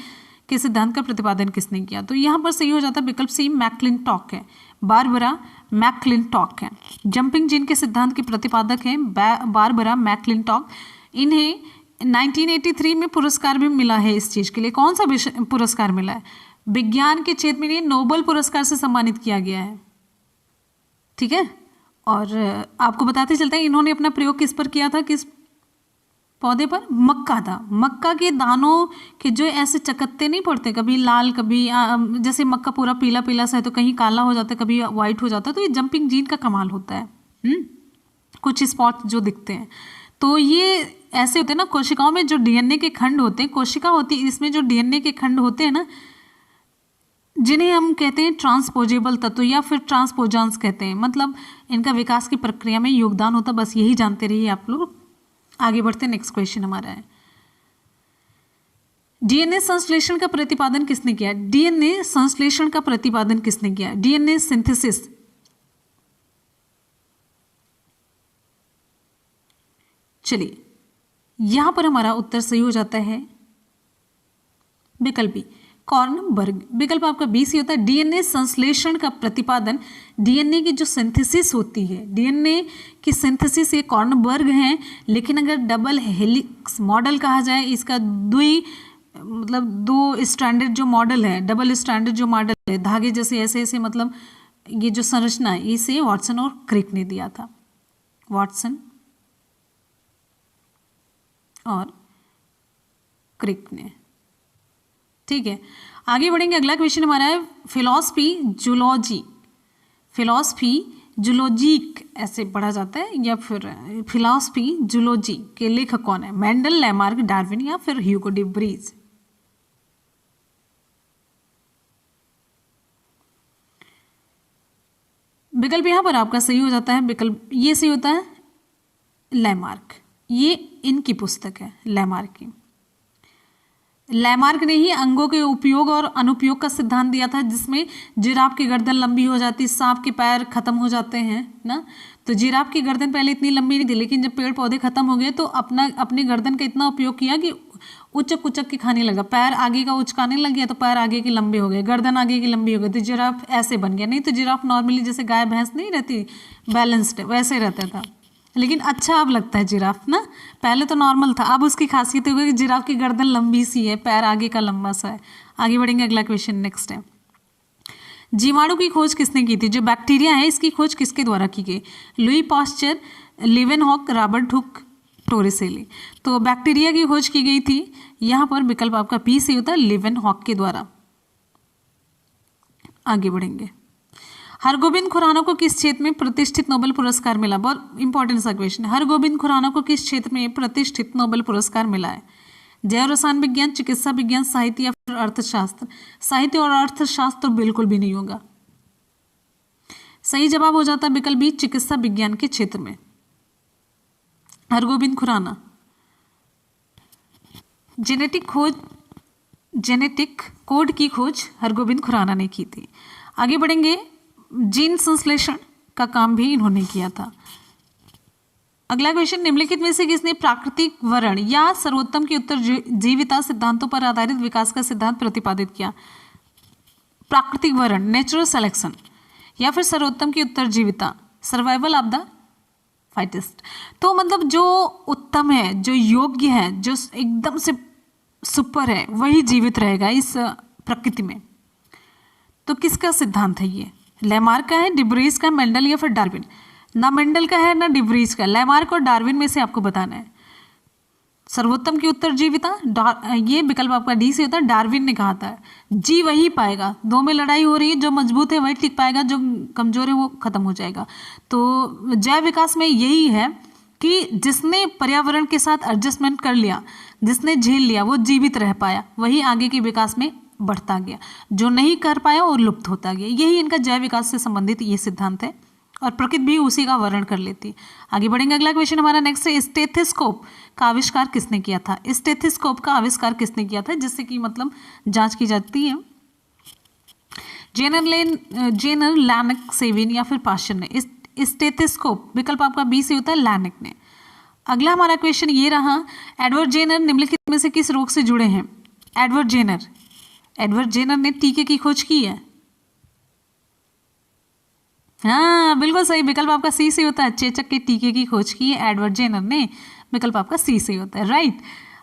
के सिद्धांत का प्रतिपादन किसने किया? तो यहाँ पर सही हो जाता है विकल्प सी, मैक्लिंटॉक है, बारबरा मैक्लिंटॉक है। जंपिंग जीन के सिद्धांत के प्रतिपादक हैं बारबरा मैक्लिंटॉक। इन्हें 1983 में पुरस्कार भी मिला है इस चीज़ के लिए। कौन सा पुरस्कार मिला है? विज्ञान के क्षेत्र में नोबेल पुरस्कार से सम्मानित किया गया है, ठीक है। और आपको बताते चलते हैं इन्होंने अपना प्रयोग किस पर किया था, किस पौधे पर? मक्का था। मक्का के दानों के जो ऐसे चकत्ते नहीं पड़ते, कभी लाल कभी जैसे मक्का पूरा पीला पीला सा है तो कहीं काला हो जाता है, कभी वाइट हो जाता है, तो ये जंपिंग जीन का कमाल होता है। कुछ स्पॉट जो दिखते हैं तो ये ऐसे होते हैं ना, कोशिकाओं में जो डीएनए के खंड होते हैं, कोशिका होती है इसमें जो डीएनए के खंड होते हैं ना, जिन्हें हम कहते हैं ट्रांसपोजेबल तत्व या फिर ट्रांसपोजॉन्स कहते हैं, मतलब इनका विकास की प्रक्रिया में योगदान होता। बस यही जानते रहिए आप लोग। आगे बढ़ते हैं, नेक्स्ट क्वेश्चन हमारा है डीएनए संश्लेषण का प्रतिपादन किसने किया? डीएनए संश्लेषण का प्रतिपादन किसने किया? DNA synthesis. चलिए, यहां पर हमारा उत्तर सही हो जाता है विकल्प बी, कॉर्नबर्ग। विकल्प आपका बी सी होता है। डीएनए संश्लेषण का प्रतिपादन, डीएनए की जो सिंथेसिस होती है, डीएनए की सिंथेसिस ये कॉर्नबर्ग हैं। लेकिन अगर डबल हेलिक्स मॉडल कहा जाए, इसका दो स्टैंडर्ड जो मॉडल है, डबल स्टैंडर्ड जो मॉडल है, धागे जैसे ऐसे ऐसे, मतलब ये जो संरचना है, इसे वाटसन और क्रिक ने दिया था, वाटसन और क्रिक ने, ठीक है। आगे बढ़ेंगे, अगला क्वेश्चन हमारा है फिलॉसफी जूलॉजी। फिलॉसफी जूलॉजिक ऐसे पढ़ा जाता है, या फिर फिलॉसफी जूलॉजी के लेखक कौन है? मेंडल, लैमार्क, डार्विन या फिर ह्यूगो डी व्रीज। विकल्प यहां पर आपका सही हो जाता है, विकल्प ये सही होता है लैमार्क। ये इनकी पुस्तक है लैमार्क की। लैमार्क ने ही अंगों के उपयोग और अनुपयोग का सिद्धांत दिया था, जिसमें जिराफ की गर्दन लंबी हो जाती, सांप के पैर खत्म हो जाते हैं ना। तो जिराफ की गर्दन पहले इतनी लंबी नहीं थी, लेकिन जब पेड़ पौधे खत्म हो गए तो अपनी गर्दन का इतना उपयोग किया कि उचक उचक के खाने लगा, पैर आगे का उचकाने लग गया तो पैर आगे के लंबे हो गए, गर्दन आगे की लंबी हो गई, तो जिराफ ऐसे बन गया। नहीं तो जिराफ नॉर्मली जैसे गाय भैंस नहीं रहती बैलेंस्ड, वैसे रहता था, लेकिन अच्छा अब लगता है जिराफ ना। पहले तो नॉर्मल था, अब उसकी खासियत हो गई कि जिराफ की गर्दन लंबी सी है, पैर आगे का लंबा सा है। आगे बढ़ेंगे, अगला क्वेश्चन नेक्स्ट है। जीवाणु की खोज किसने की थी? जो बैक्टीरिया है इसकी खोज किसके द्वारा की गई? Louis Pasteur, Leeuwenhoek, Robert Hooke, Torricelli. तो बैक्टीरिया की खोज की गई थी, यहाँ पर विकल्प आपका बी से होता है, लीवेनहॉक के द्वारा। आगे बढ़ेंगे, हरगोबिंद खुराना को किस क्षेत्र में प्रतिष्ठित नोबेल पुरस्कार मिला? बहुत इंपॉर्टेंट सा क्वेश्चन। हरगोबिंद खुराना को किस क्षेत्र में प्रतिष्ठित नोबेल पुरस्कार मिला है? जैव रसायन विज्ञान, चिकित्सा विज्ञान, साहित्य या फिर अर्थशास्त्र? साहित्य और अर्थशास्त्र तो बिल्कुल भी नहीं होगा। सही जवाब हो जाता है विकल्प बी, चिकित्सा विज्ञान के क्षेत्र में। हरगोबिंद खुराना जेनेटिक कोड की खोज हरगोबिंद खुराना ने की थी। आगे बढ़ेंगे, जीन संश्लेषण का काम भी इन्होंने किया था। अगला क्वेश्चन, निम्नलिखित में से किसने प्राकृतिक वर्ण या सर्वोत्तम की उत्तरजीविता सिद्धांतों पर आधारित विकास का सिद्धांत प्रतिपादित किया? प्राकृतिक वर्ण, नेचुरल सिलेक्शन, या फिर सर्वोत्तम की उत्तरजीविता, सर्वाइवल ऑफ द फाइटेस्ट। तो मतलब जो उत्तम है, जो योग्य है, जो एकदम से सुपर है, वही जीवित रहेगा इस प्रकृति में। तो किसका सिद्धांत है ये? लेमार्क का है, डिब्रीज का, मेंडल या फिर डार्विन? ना मेंडल का है ना डिब्रीज का, लेमार्क और डार्विन में से आपको बताना है। सर्वोत्तम की उत्तरजीविता, ये विकल्प आपका डी से होता है, डार्विन ने कहा था। जी वही पाएगा, दो में लड़ाई हो रही है, जो मजबूत है वही टिक पाएगा, जो कमजोर है वो खत्म हो जाएगा। तो जैव विकास में यही है कि जिसने पर्यावरण के साथ एडजस्टमेंट कर लिया, जिसने झेल लिया, वो जीवित रह पाया, वही आगे के विकास में बढ़ता गया। जो नहीं कर पाया और लुप्त होता गया। यही इनका जैव विकास से संबंधित ये सिद्धांत है, और प्रकृति भी उसी का वर्णन कर लेती है। आगे बढ़ेंगे, अगला क्वेश्चन हमारा नेक्स्ट है, स्टेथोस्कोप का आविष्कार किसने किया था? स्टेथोस्कोप का आविष्कार किसने किया था, जिससे कि मतलब जांच की जाती है? जेनर, लैनक, सेविन या फिर पाश्चर ने? स्टेथोस्कोप विकल्प आपका बी से होता है, लैनक ने। अगला हमारा क्वेश्चन ये रहा, एडवर्ड जेनर निम्नलिखित में से किस रोग से जुड़े हैं? एडवर्ड जेनर ने टीके की खोज की है। हाँ बिल्कुल सही, विकल्प आपका सी से होता है, चेचक के टीके की खोज की है एडवर्ड जेनर ने, विकल्प आपका सी से होता है, राइट।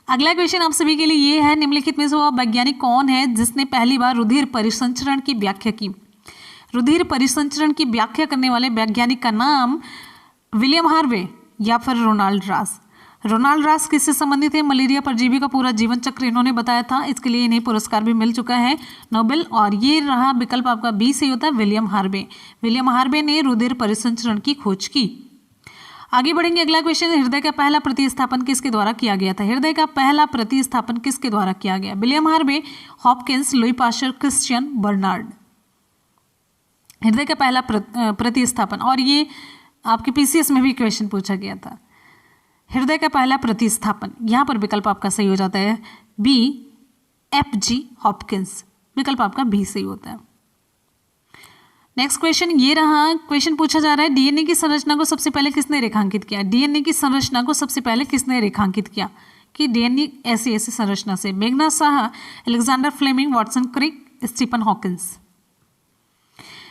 अगला क्वेश्चन आप सभी के लिए ये है, निम्नलिखित में से वह वैज्ञानिक कौन है जिसने पहली बार रुधिर परिसंचरण की व्याख्या की? रुधिर परिसंचरण की व्याख्या करने वाले वैज्ञानिक का नाम विलियम हार्वे या फिर रोनाल्ड रास? रोनाल्ड रास किससे संबंधित है? मलेरिया परजीवी का पूरा जीवन चक्र इन्होंने बताया था, इसके लिए इन्हें पुरस्कार भी मिल चुका है नोबेल, और ये रहा विकल्प आपका बी से होता है, विलियम हार्वे। विलियम हार्वे ने रुधिर परिसंचरण की खोज की। आगे बढ़ेंगे, अगला क्वेश्चन, हृदय का पहला प्रतिस्थापन किसके द्वारा किया गया था? हृदय का पहला प्रतिस्थापन किसके द्वारा किया गया? William Harvey, Hopkins, Louis Pasteur, Christian Barnard? हृदय का पहला प्रतिस्थापन, और ये आपके पीसीएस में भी क्वेश्चन पूछा गया था। हृदय का पहला प्रतिस्थापन, यहाँ पर विकल्प आपका सही हो जाता है बी, एफ.जी. हॉपकिंस, विकल्प आपका बी सही होता है। नेक्स्ट क्वेश्चन ये रहा, क्वेश्चन पूछा जा रहा है, डीएनए की संरचना को सबसे पहले किसने रेखांकित किया? डीएनए की संरचना को सबसे पहले किसने रेखांकित किया कि डीएनए ऐसी ऐसी संरचना से? मेघना Saha, Alexander Fleming, Watson Crick, Stephen Hawkins?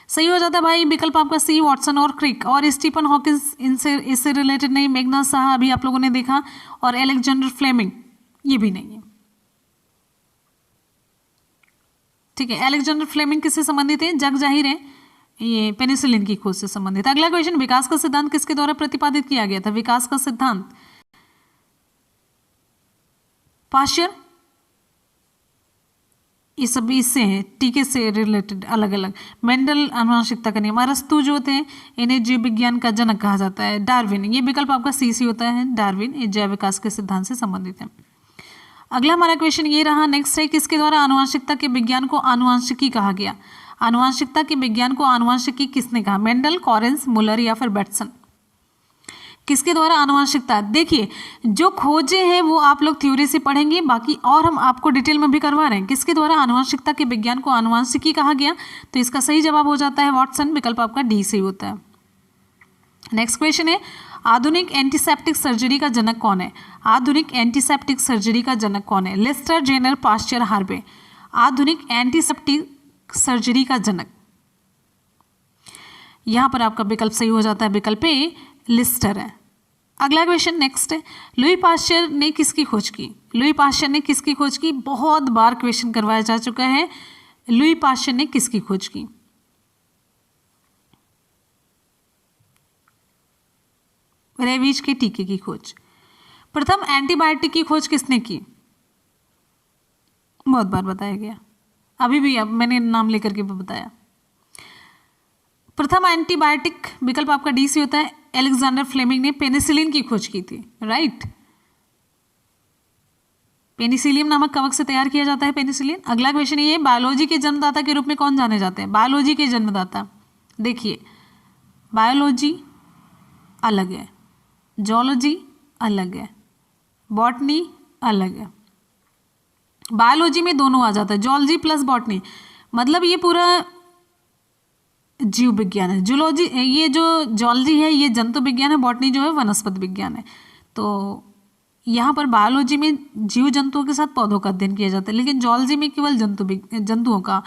सही हो जाता है भाई विकल्प आपका सी, वाटसन और क्रिक। और स्टीफन हॉकिंस इससे रिलेटेड नहीं, मेघना साहा अभी आप लोगों ने देखा, और अलेक्जेंडर फ्लेमिंग ये भी नहीं है, ठीक है। अलेक्जेंडर फ्लेमिंग किससे संबंधित है? जग जाहिर है ये पेनिसिलिन की खोज से संबंधित। अगला क्वेश्चन, विकास का सिद्धांत किसके द्वारा प्रतिपादित किया गया था? विकास का सिद्धांत पाश्चर, ये सब इससे हैं, टीके से रिलेटेड अलग अलग। मेंडल, आनुवंशिकता का नियम। अरस्तु जो होते हैं इन्हें जीव विज्ञान का जनक कहा जाता है। डार्विन, ये विकल्प आपका सी सी होता है, डार्विन, ये जैव विकास के सिद्धांत से संबंधित है। अगला हमारा क्वेश्चन ये रहा, नेक्स्ट है, किसके द्वारा आनुवंशिकता के विज्ञान को आनुवंशिकी कहा गया? आनुवंशिकता के विज्ञान को आनुवंशिकी किसने कहा? मेंडल, कॉरेंस, मुलर या फिर बैटसन? किसके द्वारा आनुवंशिकता? देखिए जो खोजे हैं वो आप लोग थ्योरी से पढ़ेंगे, बाकी और हम आपको डिटेल में भी करवा रहे हैं। किसके द्वारा आनुवंशिकता के विज्ञान को आनुवंशिकी कहा गया? तो इसका सही जवाब हो जाता है वाटसन, विकल्प आपका डी से होता है। नेक्स्ट क्वेश्चन है, आधुनिक एंटीसेप्टिक सर्जरी का जनक कौन है? आधुनिक एंटीसेप्टिक सर्जरी का जनक कौन है? Lister, Jenner, Pasteur, Harvey. आधुनिक एंटीसेप्टिक सर्जरी का जनक, यहां पर आपका विकल्प सही हो जाता है, विकल्प ए लिस्टर है। अगला क्वेश्चन नेक्स्ट है, लुई पाश्चर ने किसकी खोज की? लुई पाश्चर ने किसकी खोज की? बहुत बार क्वेश्चन करवाया जा चुका है। लुई पाश्चर ने किसकी खोज की? रेबीज के टीके की खोज। प्रथम एंटीबायोटिक की खोज किसने की? बहुत बार बताया गया, अभी भी अब मैंने नाम लेकर के बताया। प्रथम एंटीबायोटिक विकल्प आपका डी सी होता है। अलेक्जेंडर फ्लेमिंग ने पेनिसिलिन की खोज की थी, राइट। पेनिसिलियम नामक कवक से तैयार किया जाता है पेनिसिलिन। अगला क्वेश्चन ये, बायोलॉजी के जन्मदाता के रूप में कौन जाने जाते हैं? बायोलॉजी के जन्मदाता, देखिए बायोलॉजी अलग है, जूलॉजी अलग है, बॉटनी अलग है। बायोलॉजी में दोनों आ जाता है, जूलॉजी प्लस बॉटनी, मतलब ये पूरा जीव विज्ञान है। जूलॉजी, ये जो जूलॉजी है ये जंतु विज्ञान है, बॉटनी जो है वनस्पति विज्ञान है। तो यहाँ पर बायोलॉजी में जीव जंतुओं के साथ पौधों का अध्ययन किया जाता है, लेकिन जूलॉजी में केवल जंतुओं का,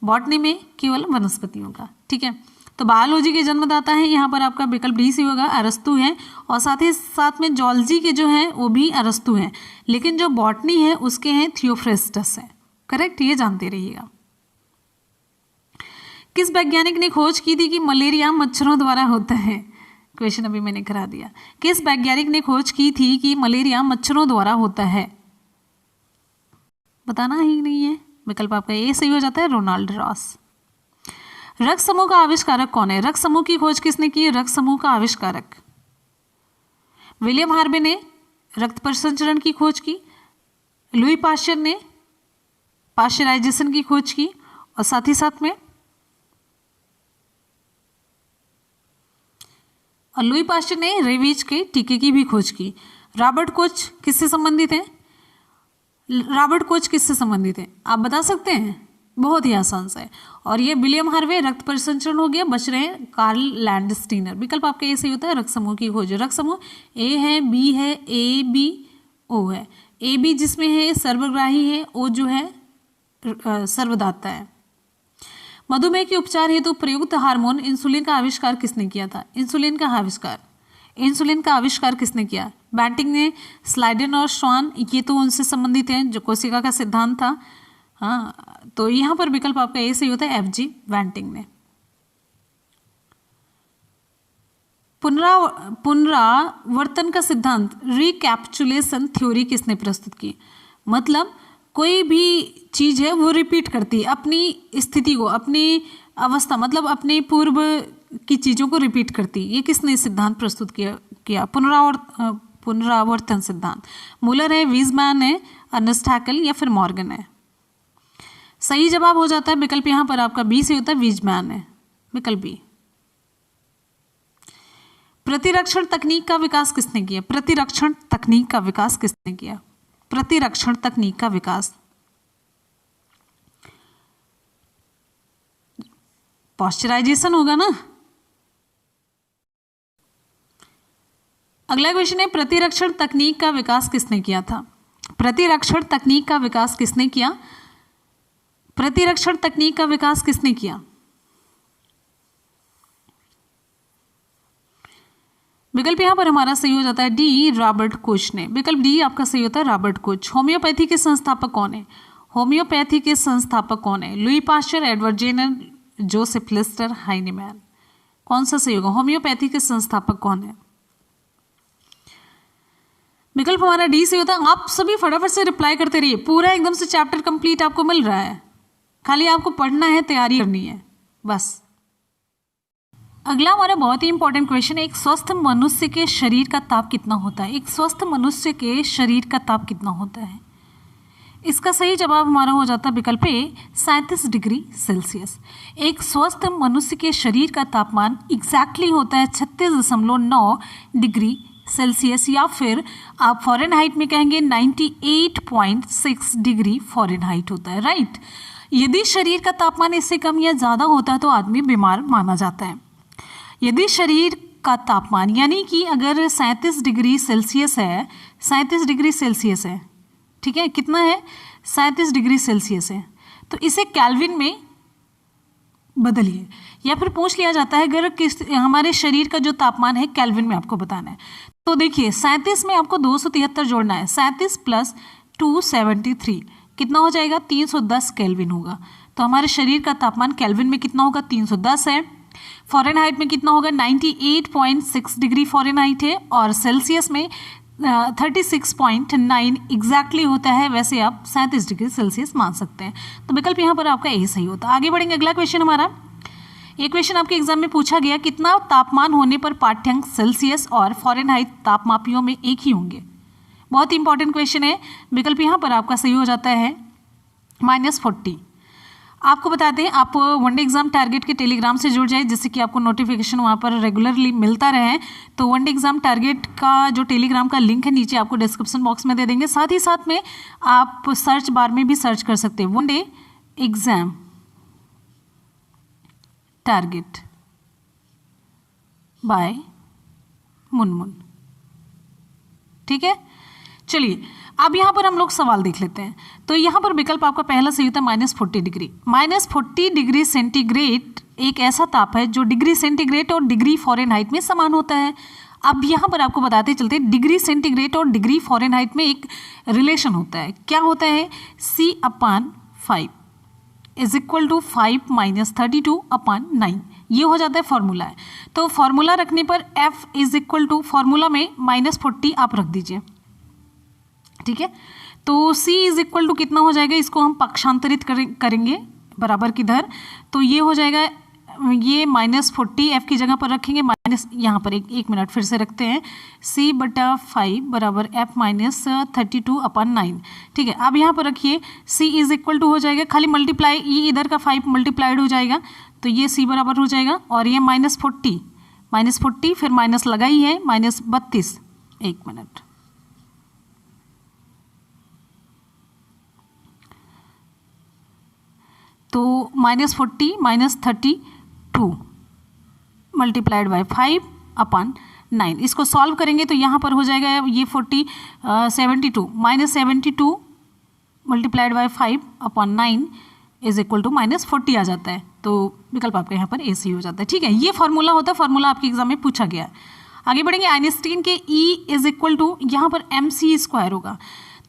बॉटनी में केवल वनस्पतियों का, ठीक है। तो बायोलॉजी के जन्मदाता है यहाँ पर आपका विकल्प डी सी होगा, अरस्तु है। और साथ ही साथ में जूलॉजी के जो हैं वो भी अरस्तु हैं, लेकिन जो बॉटनी है उसके हैं थियोफ्रेस्टस है, करेक्ट, ये जानते रहिएगा। किस वैज्ञानिक ने खोज की थी कि मलेरिया मच्छरों द्वारा होता है? क्वेश्चन अभी मैंने करा दिया। किस वैज्ञानिक ने खोज की थी कि मलेरिया मच्छरों द्वारा होता है? बताना ही नहीं है, विकल्प आपका ए सही हो जाता है, रोनाल्ड रॉस। रक्त समूह का आविष्कारक कौन है? रक्त समूह की खोज किसने की? रक्त समूह का आविष्कारक विलियम हार्वे ने रक्त परिसंचरण की खोज की। लुई पाश्चर ने पाश्चराइजेशन की खोज की, और साथ ही साथ में और लुई पाश्चर ने रेबीज के टीके की भी खोज की। रॉबर्ट कोच किससे संबंधित हैं? रॉबर्ट कोच किससे संबंधित हैं, आप बता सकते हैं? बहुत ही आसान सा है। और ये विलियम हार्वे रक्त परिसंचरण हो गया, बच रहे हैं कार्ल लैंडस्टीनर। विकल्प आपका ए सही होता है, रक्त समूह की खोज। रक्त समूह ए है, बी है, ए बी ओ है। ए बी जिसमें है सर्वग्राही है, ओ जो है सर्वदाता है। मधुमेह के उपचार हेतु प्रयुक्त हार्मोन इंसुलिन का आविष्कार किसने किया था? इंसुलिन का आविष्कार किसने किया? बैंटिंग ने, स्लाइडन और श्वान, ये तो उनसे संबंधित हैं, जो कोशिका का सिद्धांत था। हाँ, तो यहाँ पर विकल्प आपका ए सही होता है, एफ जी बैंटिंग ने। पुनरावर्तन का सिद्धांत, रिकैप्चुलेशन थ्योरी किसने प्रस्तुत की? मतलब कोई भी चीज है वो रिपीट करती है अपनी स्थिति को, अपनी अवस्था, मतलब अपने पूर्व की चीजों को रिपीट करती। ये किसने सिद्धांत प्रस्तुत किया? पुनरावर्तन सिद्धांत। मुलर है, वीजमैन है, अर्नेस्ट हैकेल या फिर मॉर्गन है? सही जवाब हो जाता है विकल्प यहाँ पर आपका बी से होता है, वीजमैन है, विकल्प बी। प्रतिरक्षण तकनीक का विकास किसने किया? प्रतिरक्षण तकनीक का विकास किसने किया? प्रतिरक्षण तकनीक का विकास पॉस्चराइजेशन होगा ना। अगला क्वेश्चन है, प्रतिरक्षण तकनीक का विकास किसने किया था? प्रतिरक्षण तकनीक का विकास किसने किया? प्रतिरक्षण तकनीक का विकास किसने किया? विकल्प यहां पर हमारा सही हो जाता है डी, रॉबर्ट कोच ने। विकल्प डी आपका सही होता है, रॉबर्ट कोच। होम्योपैथी के संस्थापक कौन है? होम्योपैथी के संस्थापक कौन है? Louis Pasteur, Edward Jenner, Joseph Lister, Hahnemann. कौन सा सही होगा? होम्योपैथी के संस्थापक कौन है? विकल्प हमारा डी सही होता है। आप सभी फटाफट से रिप्लाई करते रहिए, पूरा एकदम से चैप्टर कंप्लीट आपको मिल रहा है, खाली आपको पढ़ना है, तैयारी करनी है बस। अगला हमारा बहुत ही इंपॉर्टेंट क्वेश्चन है, एक स्वस्थ मनुष्य के शरीर का ताप कितना होता है? एक स्वस्थ मनुष्य के शरीर का ताप कितना होता है? इसका सही जवाब हमारा हो जाता है विकल्प ए, 37 डिग्री सेल्सियस। एक स्वस्थ मनुष्य के शरीर का तापमान एग्जैक्टली होता है 36.9 डिग्री सेल्सियस, या फिर आप फॉरेनहाइट में कहेंगे 98.6 डिग्री फॉरेनहाइट होता है, राइट। यदि शरीर का तापमान इससे कम या ज़्यादा होता है तो आदमी बीमार माना जाता है। यदि शरीर का तापमान, यानी कि अगर 37 डिग्री सेल्सियस है, 37 डिग्री सेल्सियस है, ठीक है, कितना है, 37 डिग्री सेल्सियस है, तो इसे केल्विन में बदलिए। या फिर पूछ लिया जाता है अगर हमारे शरीर का जो तापमान है केल्विन में आपको बताना है, तो देखिए 37 में आपको 273 जोड़ना है, 37 प्लस 273 कितना हो जाएगा, 310 केल्विन होगा। तो हमारे शरीर का तापमान केल्विन में कितना होगा, 310 है। फ़ारेनहाइट में कितना होगा, 98.6 डिग्री फ़ारेनहाइट है, और सेल्सियस में 36.9 एग्जैक्टली होता है। वैसे आप 37 डिग्री सेल्सियस मान सकते हैं, तो विकल्प यहाँ पर आपका यही सही होता है। आगे बढ़ेंगे, अगला क्वेश्चन हमारा, ये क्वेश्चन आपके एग्जाम में पूछा गया, कितना तापमान होने पर पाठ्यांक सेल्सियस और फ़ारेनहाइट तापमापियों में एक ही होंगे। बहुत ही इंपॉर्टेंट क्वेश्चन है, विकल्प यहाँ पर आपका सही हो जाता है -40। आपको बताते हैं, आप वनडे एग्जाम टारगेट के टेलीग्राम से जुड़ जाए, जिससे कि आपको नोटिफिकेशन वहाँ पर रेगुलरली मिलता रहे। तो वनडे एग्जाम टारगेट का जो टेलीग्राम का लिंक है नीचे आपको डिस्क्रिप्शन बॉक्स में दे देंगे। साथ ही साथ में आप सर्च बार में भी सर्च कर सकते हैं, one day exam target by Munmun, ठीक है। चलिए अब यहाँ पर हम लोग सवाल देख लेते हैं। तो यहाँ पर विकल्प आपका पहला सही होता है -40 डिग्री। -40 डिग्री सेंटीग्रेड एक ऐसा ताप है जो डिग्री सेंटीग्रेड और डिग्री फ़ारेनहाइट में समान होता है। अब यहाँ पर आपको बताते चलते हैं, डिग्री सेंटीग्रेड और डिग्री फ़ारेनहाइट में एक रिलेशन होता है। क्या होता है, C/5 इज इक्वल टू 5 - 32/9, ये हो जाता है फॉर्मूला है। तो फॉर्मूला रखने पर F is equal to, formula में -40 आप रख दीजिए, ठीक है। तो C इज इक्वल टू कितना हो जाएगा, इसको हम पक्षांतरित करेंगे बराबर की धर, तो ये हो जाएगा, ये -40 F की जगह पर रखेंगे, माइनस यहाँ पर एक मिनट फिर से रखते हैं, C/5 बराबर F - 32/9, ठीक है। अब यहाँ पर रखिए C इज इक्वल टू हो जाएगा, खाली मल्टीप्लाई, ये इधर का 5 मल्टीप्लाइड हो जाएगा, तो ये C बराबर हो जाएगा, और ये -40 फिर माइनस लगा ही है, -32, एक मिनट, तो -40 - 32 मल्टीप्लाइड बाय 5/9, इसको सॉल्व करेंगे तो यहाँ पर हो जाएगा ये 72 -72 multiplied by 5/9 is equal to -40 आ जाता है। तो विकल्प आपका यहाँ पर ए सही हो जाता है, ठीक है। ये फॉर्मूला होता है, फॉर्मूला आपके एग्जाम में पूछा गया है। आगे बढ़ेंगे, आइंस्टीन के E इज इक्वल टू, यहाँ पर mc² होगा,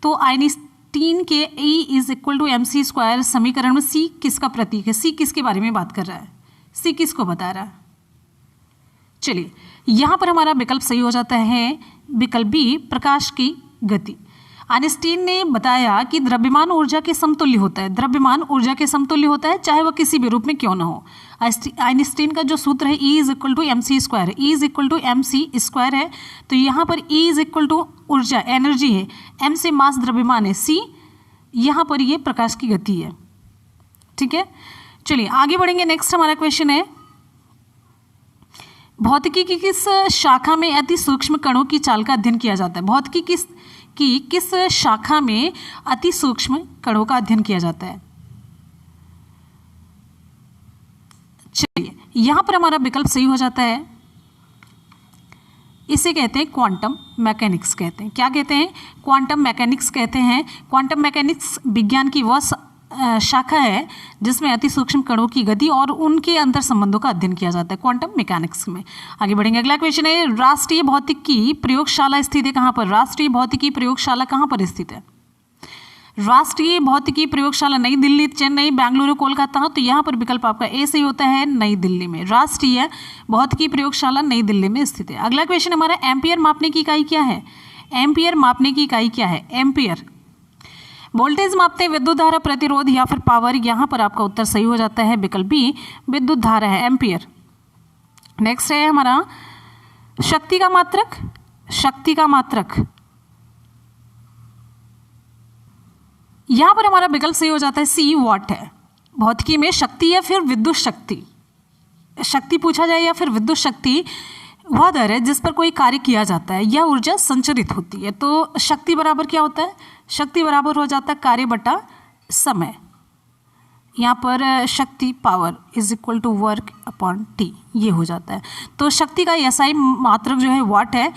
तो आइंस्टीन के E is equal to mc², समीकरण में C किसका प्रतीक है, C किसके बारे में बात कर रहा है, C किसको बता रहा है। चलिए यहाँ पर हमारा विकल्प सही हो जाता है, विकल्प बी, प्रकाश की गति। आइंस्टीन ने बताया कि द्रव्यमान ऊर्जा के समतुल्य होता है, द्रव्यमान ऊर्जा के समतुल्य होता है, चाहे वह किसी भी रूप में क्यों ना हो। आइंस्टीन का जो सूत्र है E is equal to mc², E is equal to mc² है, तो यहाँ पर E इज इक्वल टू ऊर्जा, एनर्जी है, m से मास द्रव्यमान है, C यहाँ पर ये प्रकाश की गति है, ठीक है। चलिए आगे बढ़ेंगे, नेक्स्ट हमारा क्वेश्चन है, भौतिकी की किस शाखा में अति सूक्ष्म कणों की चाल का अध्ययन किया जाता है। भौतिकी की किस शाखा में अति सूक्ष्म कणों का अध्ययन किया जाता है। चलिए यहां पर हमारा विकल्प सही हो जाता है, इसे कहते हैं क्वांटम मैकेनिक्स कहते हैं। क्या कहते हैं, क्वांटम मैकेनिक्स कहते हैं। क्वांटम मैकेनिक्स विज्ञान की वह शाखा है जिसमें अति सूक्ष्म कणों की गति और उनके अंतर संबंधों का अध्ययन किया जाता है, क्वांटम मैकेनिक्स में। आगे बढ़ेंगे, अगला क्वेश्चन है, राष्ट्रीय भौतिकी प्रयोगशाला स्थित है कहाँ पर। राष्ट्रीय भौतिकी प्रयोगशाला कहाँ पर स्थित है। राष्ट्रीय भौतिकी प्रयोगशाला नई दिल्ली, चेन्नई, बेंगलुरु, कोलकाता, तो यहाँ पर विकल्प आपका ए सही होता है, नई दिल्ली में। राष्ट्रीय भौतिकी प्रयोगशाला नई दिल्ली में स्थित है। अगला क्वेश्चन हमारा, एम्पियर मापने की इकाई क्या है। एम्पियर मापने की इकाई क्या है। एम्पियर वोल्टेज मापते हैं, विद्युत धारा, प्रतिरोध या फिर पावर। यहाँ पर आपका उत्तर सही हो जाता है, विकल्प बी, विद्युत धारा है, एम्पियर। नेक्स्ट है हमारा शक्ति का मात्रक। शक्ति का मात्रक, यहां पर हमारा विकल्प सही हो जाता है, सी, वॉट है। भौतिकी में शक्ति या फिर विद्युत शक्ति, शक्ति पूछा जाए या फिर विद्युत शक्ति वह दर है जिस पर कोई कार्य किया जाता है या ऊर्जा संचरित होती है। तो शक्ति बराबर क्या होता है, शक्ति बराबर हो जाता है कार्य बटा समय। यहाँ पर शक्ति power is equal to work upon T, ये हो जाता है। तो शक्ति का एसआई मात्रक जो है वाट है,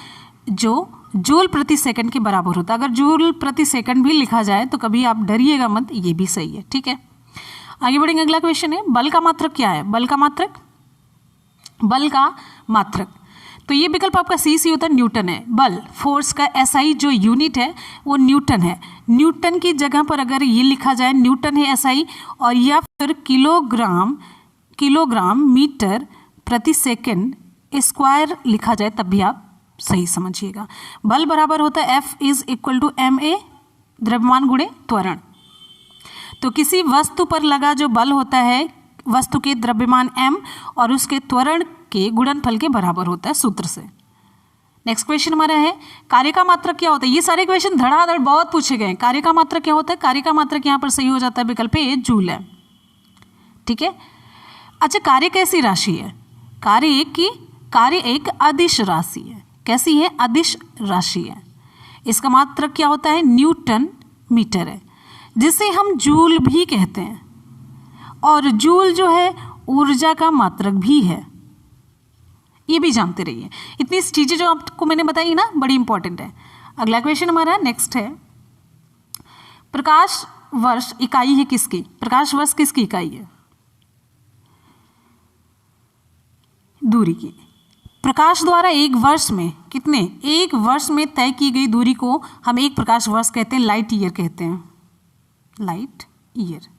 जो जूल प्रति सेकंड के बराबर होता है। अगर जूल प्रति सेकंड भी लिखा जाए तो कभी आप डरिएगा मत, ये भी सही है, ठीक है। आगे बढ़ेंगे, अगला क्वेश्चन है बल का मात्रक क्या है। बल का मात्रक, बल का मात्रक, तो ये विकल्प आपका सी होता है, न्यूटन है। बल फोर्स का एसआई जो यूनिट है वो न्यूटन है। न्यूटन की जगह पर अगर ये लिखा जाए न्यूटन है एसआई, और या फिर किलोग्राम मीटर प्रति सेकंड स्क्वायर लिखा जाए तब भी आप सही समझिएगा। बल बराबर होता है F is equal to ma द्रव्यमान गुणे त्वरण। तो किसी वस्तु पर लगा जो बल होता है वस्तु के द्रव्यमान m और उसके त्वरण के गुणनफल के बराबर होता है सूत्र से। नेक्स्ट क्वेश्चन हमारा है कार्य का मात्रक क्या होता है। ये सारे क्वेश्चन धड़ाधड़ बहुत पूछे गए। कार्य का मात्रक क्या होता है, कार्य का मात्रक यहाँ पर सही हो जाता है विकल्प ए जूल है, ठीक है। अच्छा, कार्य कैसी राशि है, कार्य एक अदिश राशि है। कैसी है, अदिश राशि है। इसका मात्रक क्या होता है, न्यूटन मीटर है, जिसे हम जूल भी कहते हैं। और जूल जो है ऊर्जा का मात्रक भी है, ये भी जानते रहिए। इतनी चीजें जो आपको मैंने बताई ना बड़ी इंपॉर्टेंट है। अगला क्वेश्चन हमारा नेक्स्ट है प्रकाश वर्ष इकाई है किसकी, प्रकाश वर्ष किसकी इकाई है, दूरी की। प्रकाश द्वारा एक वर्ष में कितने, एक वर्ष में तय की गई दूरी को हम एक प्रकाश वर्ष कहते हैं, लाइट ईयर कहते हैं, लाइट ईयर,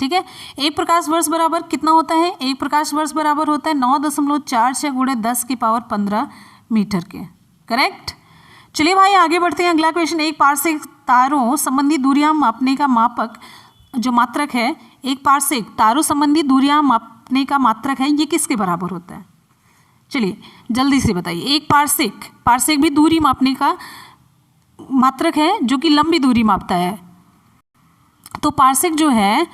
ठीक है। एक प्रकाश वर्ष बराबर कितना होता है, एक प्रकाश वर्ष बराबर होता है 9.46 गुणे 10 की पावर 15 मीटर के, करेक्ट। चलिए भाई आगे बढ़ते हैं। अगला क्वेश्चन, एक पारसेक तारों संबंधी दूरियां मापने का मापक जो मात्रक है, एक पारसेक तारों संबंधी दूरियां मापने का मात्रक है, ये किसके बराबर होता है। चलिए जल्दी से बताइए। एक पारसेक भी दूरी मापने का मात्रक है जो कि लंबी दूरी मापता है। तो पारसेक जो है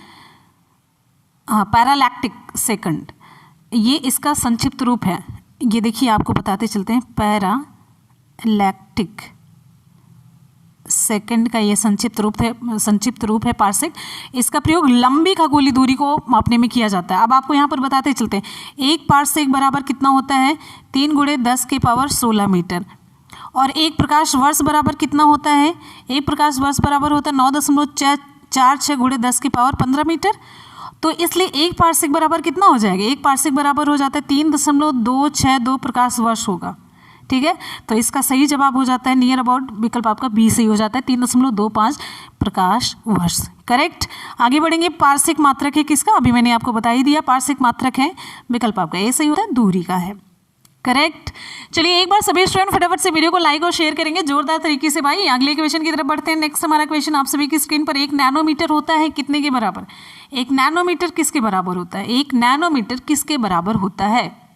पैरालैक्टिक सेकंड, ये इसका संक्षिप्त रूप है। ये देखिए आपको बताते चलते हैं, पैरालैक्टिक सेकंड का ये संक्षिप्त रूप है पारसेक। इसका प्रयोग लंबी खगोलीय दूरी को मापने में किया जाता है। अब आपको यहाँ पर बताते चलते हैं, एक पारसेक बराबर कितना होता है, 3 गुणे 10 की पावर 16 मीटर। और एक प्रकाश वर्ष बराबर कितना होता है, एक प्रकाश वर्ष बराबर होता है 9.46 गुणे 10 की पावर 15 मीटर। तो इसलिए एक पारसेक बराबर कितना हो जाएगा, एक पारसेक बराबर हो जाता है 3.262 प्रकाश वर्ष होगा, ठीक है। तो इसका सही जवाब हो जाता है नियर अबाउट विकल्प आपका बी सही हो जाता है, 3.25 प्रकाश वर्ष, करेक्ट। आगे बढ़ेंगे, पारसेक मात्रक है किसका, अभी मैंने आपको बता ही दिया, पारसेक मात्रक है विकल्प आपका ए सही होता है, दूरी का है, करेक्ट। चलिए एक बार सभी स्टूडेंट फटाफट से वीडियो को लाइक और शेयर करेंगे जोरदार तरीके से भाई। अगले क्वेश्चन की तरफ बढ़ते हैं। नेक्स्ट हमारा क्वेश्चन आप सभी की स्क्रीन पर, एक नैनोमीटर होता है कितने के बराबर, एक नैनोमीटर किसके बराबर होता है, एक नैनोमीटर किसके बराबर होता है,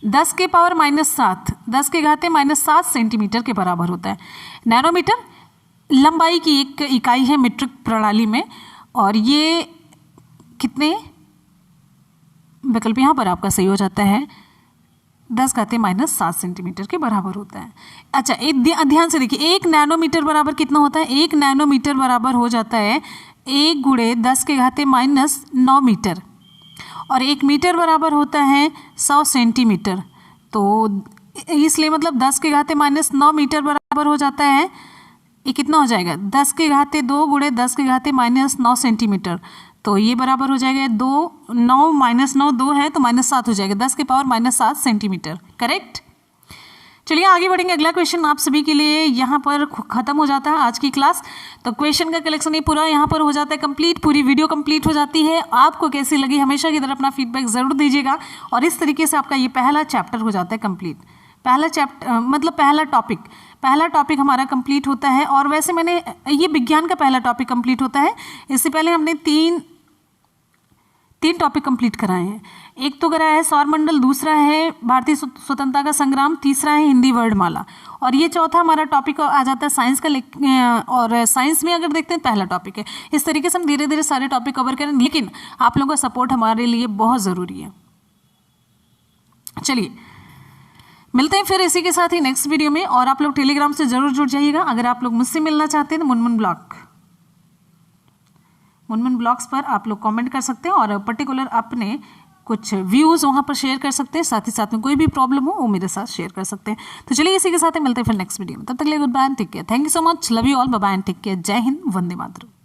10 के पावर -7, 10 के घाते -7 सेंटीमीटर के बराबर होता है। नैनोमीटर लंबाई की एक इकाई है मीट्रिक प्रणाली में, और ये कितने विकल्प यहाँ पर आपका सही हो जाता है 10 घाते -7 सेंटीमीटर के बराबर होता है। अच्छा एक ध्यान से देखिए, एक नैनोमीटर बराबर कितना होता है, एक नैनोमीटर बराबर हो जाता है 1 गुणे 10 के घाते -9 मीटर, और 1 मीटर बराबर होता है 100 सेंटीमीटर। तो इसलिए मतलब 10 के घाते -9 मीटर बराबर हो जाता है, ये कितना हो जाएगा 10 के घाते 2 गुणे 10 के घाते -9 सेंटीमीटर। तो ये बराबर हो जाएगा 2, 9 -9 2 है तो -7 हो जाएगा, 10 के पावर -7 सेंटीमीटर, करेक्ट। चलिए आगे बढ़ेंगे। अगला क्वेश्चन आप सभी के लिए यहाँ पर खत्म हो जाता है आज की क्लास। तो क्वेश्चन का कलेक्शन ये पूरा यहाँ पर हो जाता है कंप्लीट, पूरी वीडियो कंप्लीट हो जाती है। आपको कैसी लगी हमेशा की तरह अपना फीडबैक ज़रूर दीजिएगा, और इस तरीके से आपका ये पहला चैप्टर हो जाता है कंप्लीट। पहला चैप्टर मतलब पहला टॉपिक हमारा कंप्लीट होता है। और वैसे मैंने ये विज्ञान का पहला टॉपिक कंप्लीट होता है, इससे पहले हमने तीन टॉपिक कंप्लीट कराए हैं। एक तो कराया है सौरमंडल, दूसरा है भारतीय स्वतंत्रता का संग्राम, तीसरा है हिंदी वर्णमाला, और ये चौथा हमारा टॉपिक आ जाता है साइंस का। और साइंस में अगर देखते हैं पहला टॉपिक है। इस तरीके से हम धीरे धीरे सारे टॉपिक कवर करें, लेकिन आप लोगों का सपोर्ट हमारे लिए बहुत ज़रूरी है। चलिए मिलते हैं फिर इसी के साथ ही नेक्स्ट वीडियो में, और आप लोग टेलीग्राम से ज़रूर जुड़ जाइएगा। अगर आप लोग मुझसे मिलना चाहते हैं तो मुनमुन ब्लॉग मुनमुन ब्लॉग्स पर आप लोग कमेंट कर सकते हैं और पर्टिकुलर अपने कुछ व्यूज़ वहाँ पर शेयर कर सकते हैं, साथ ही साथ में कोई भी प्रॉब्लम हो वो मेरे साथ शेयर कर सकते हैं। तो चलिए इसी के साथ मिलते हैं फिर नेक्स्ट वीडियो में, तब तक के लिए goodbye, take care, thank you so much, love you all, bye bye and take care, Jai Hind, Vande Mataram.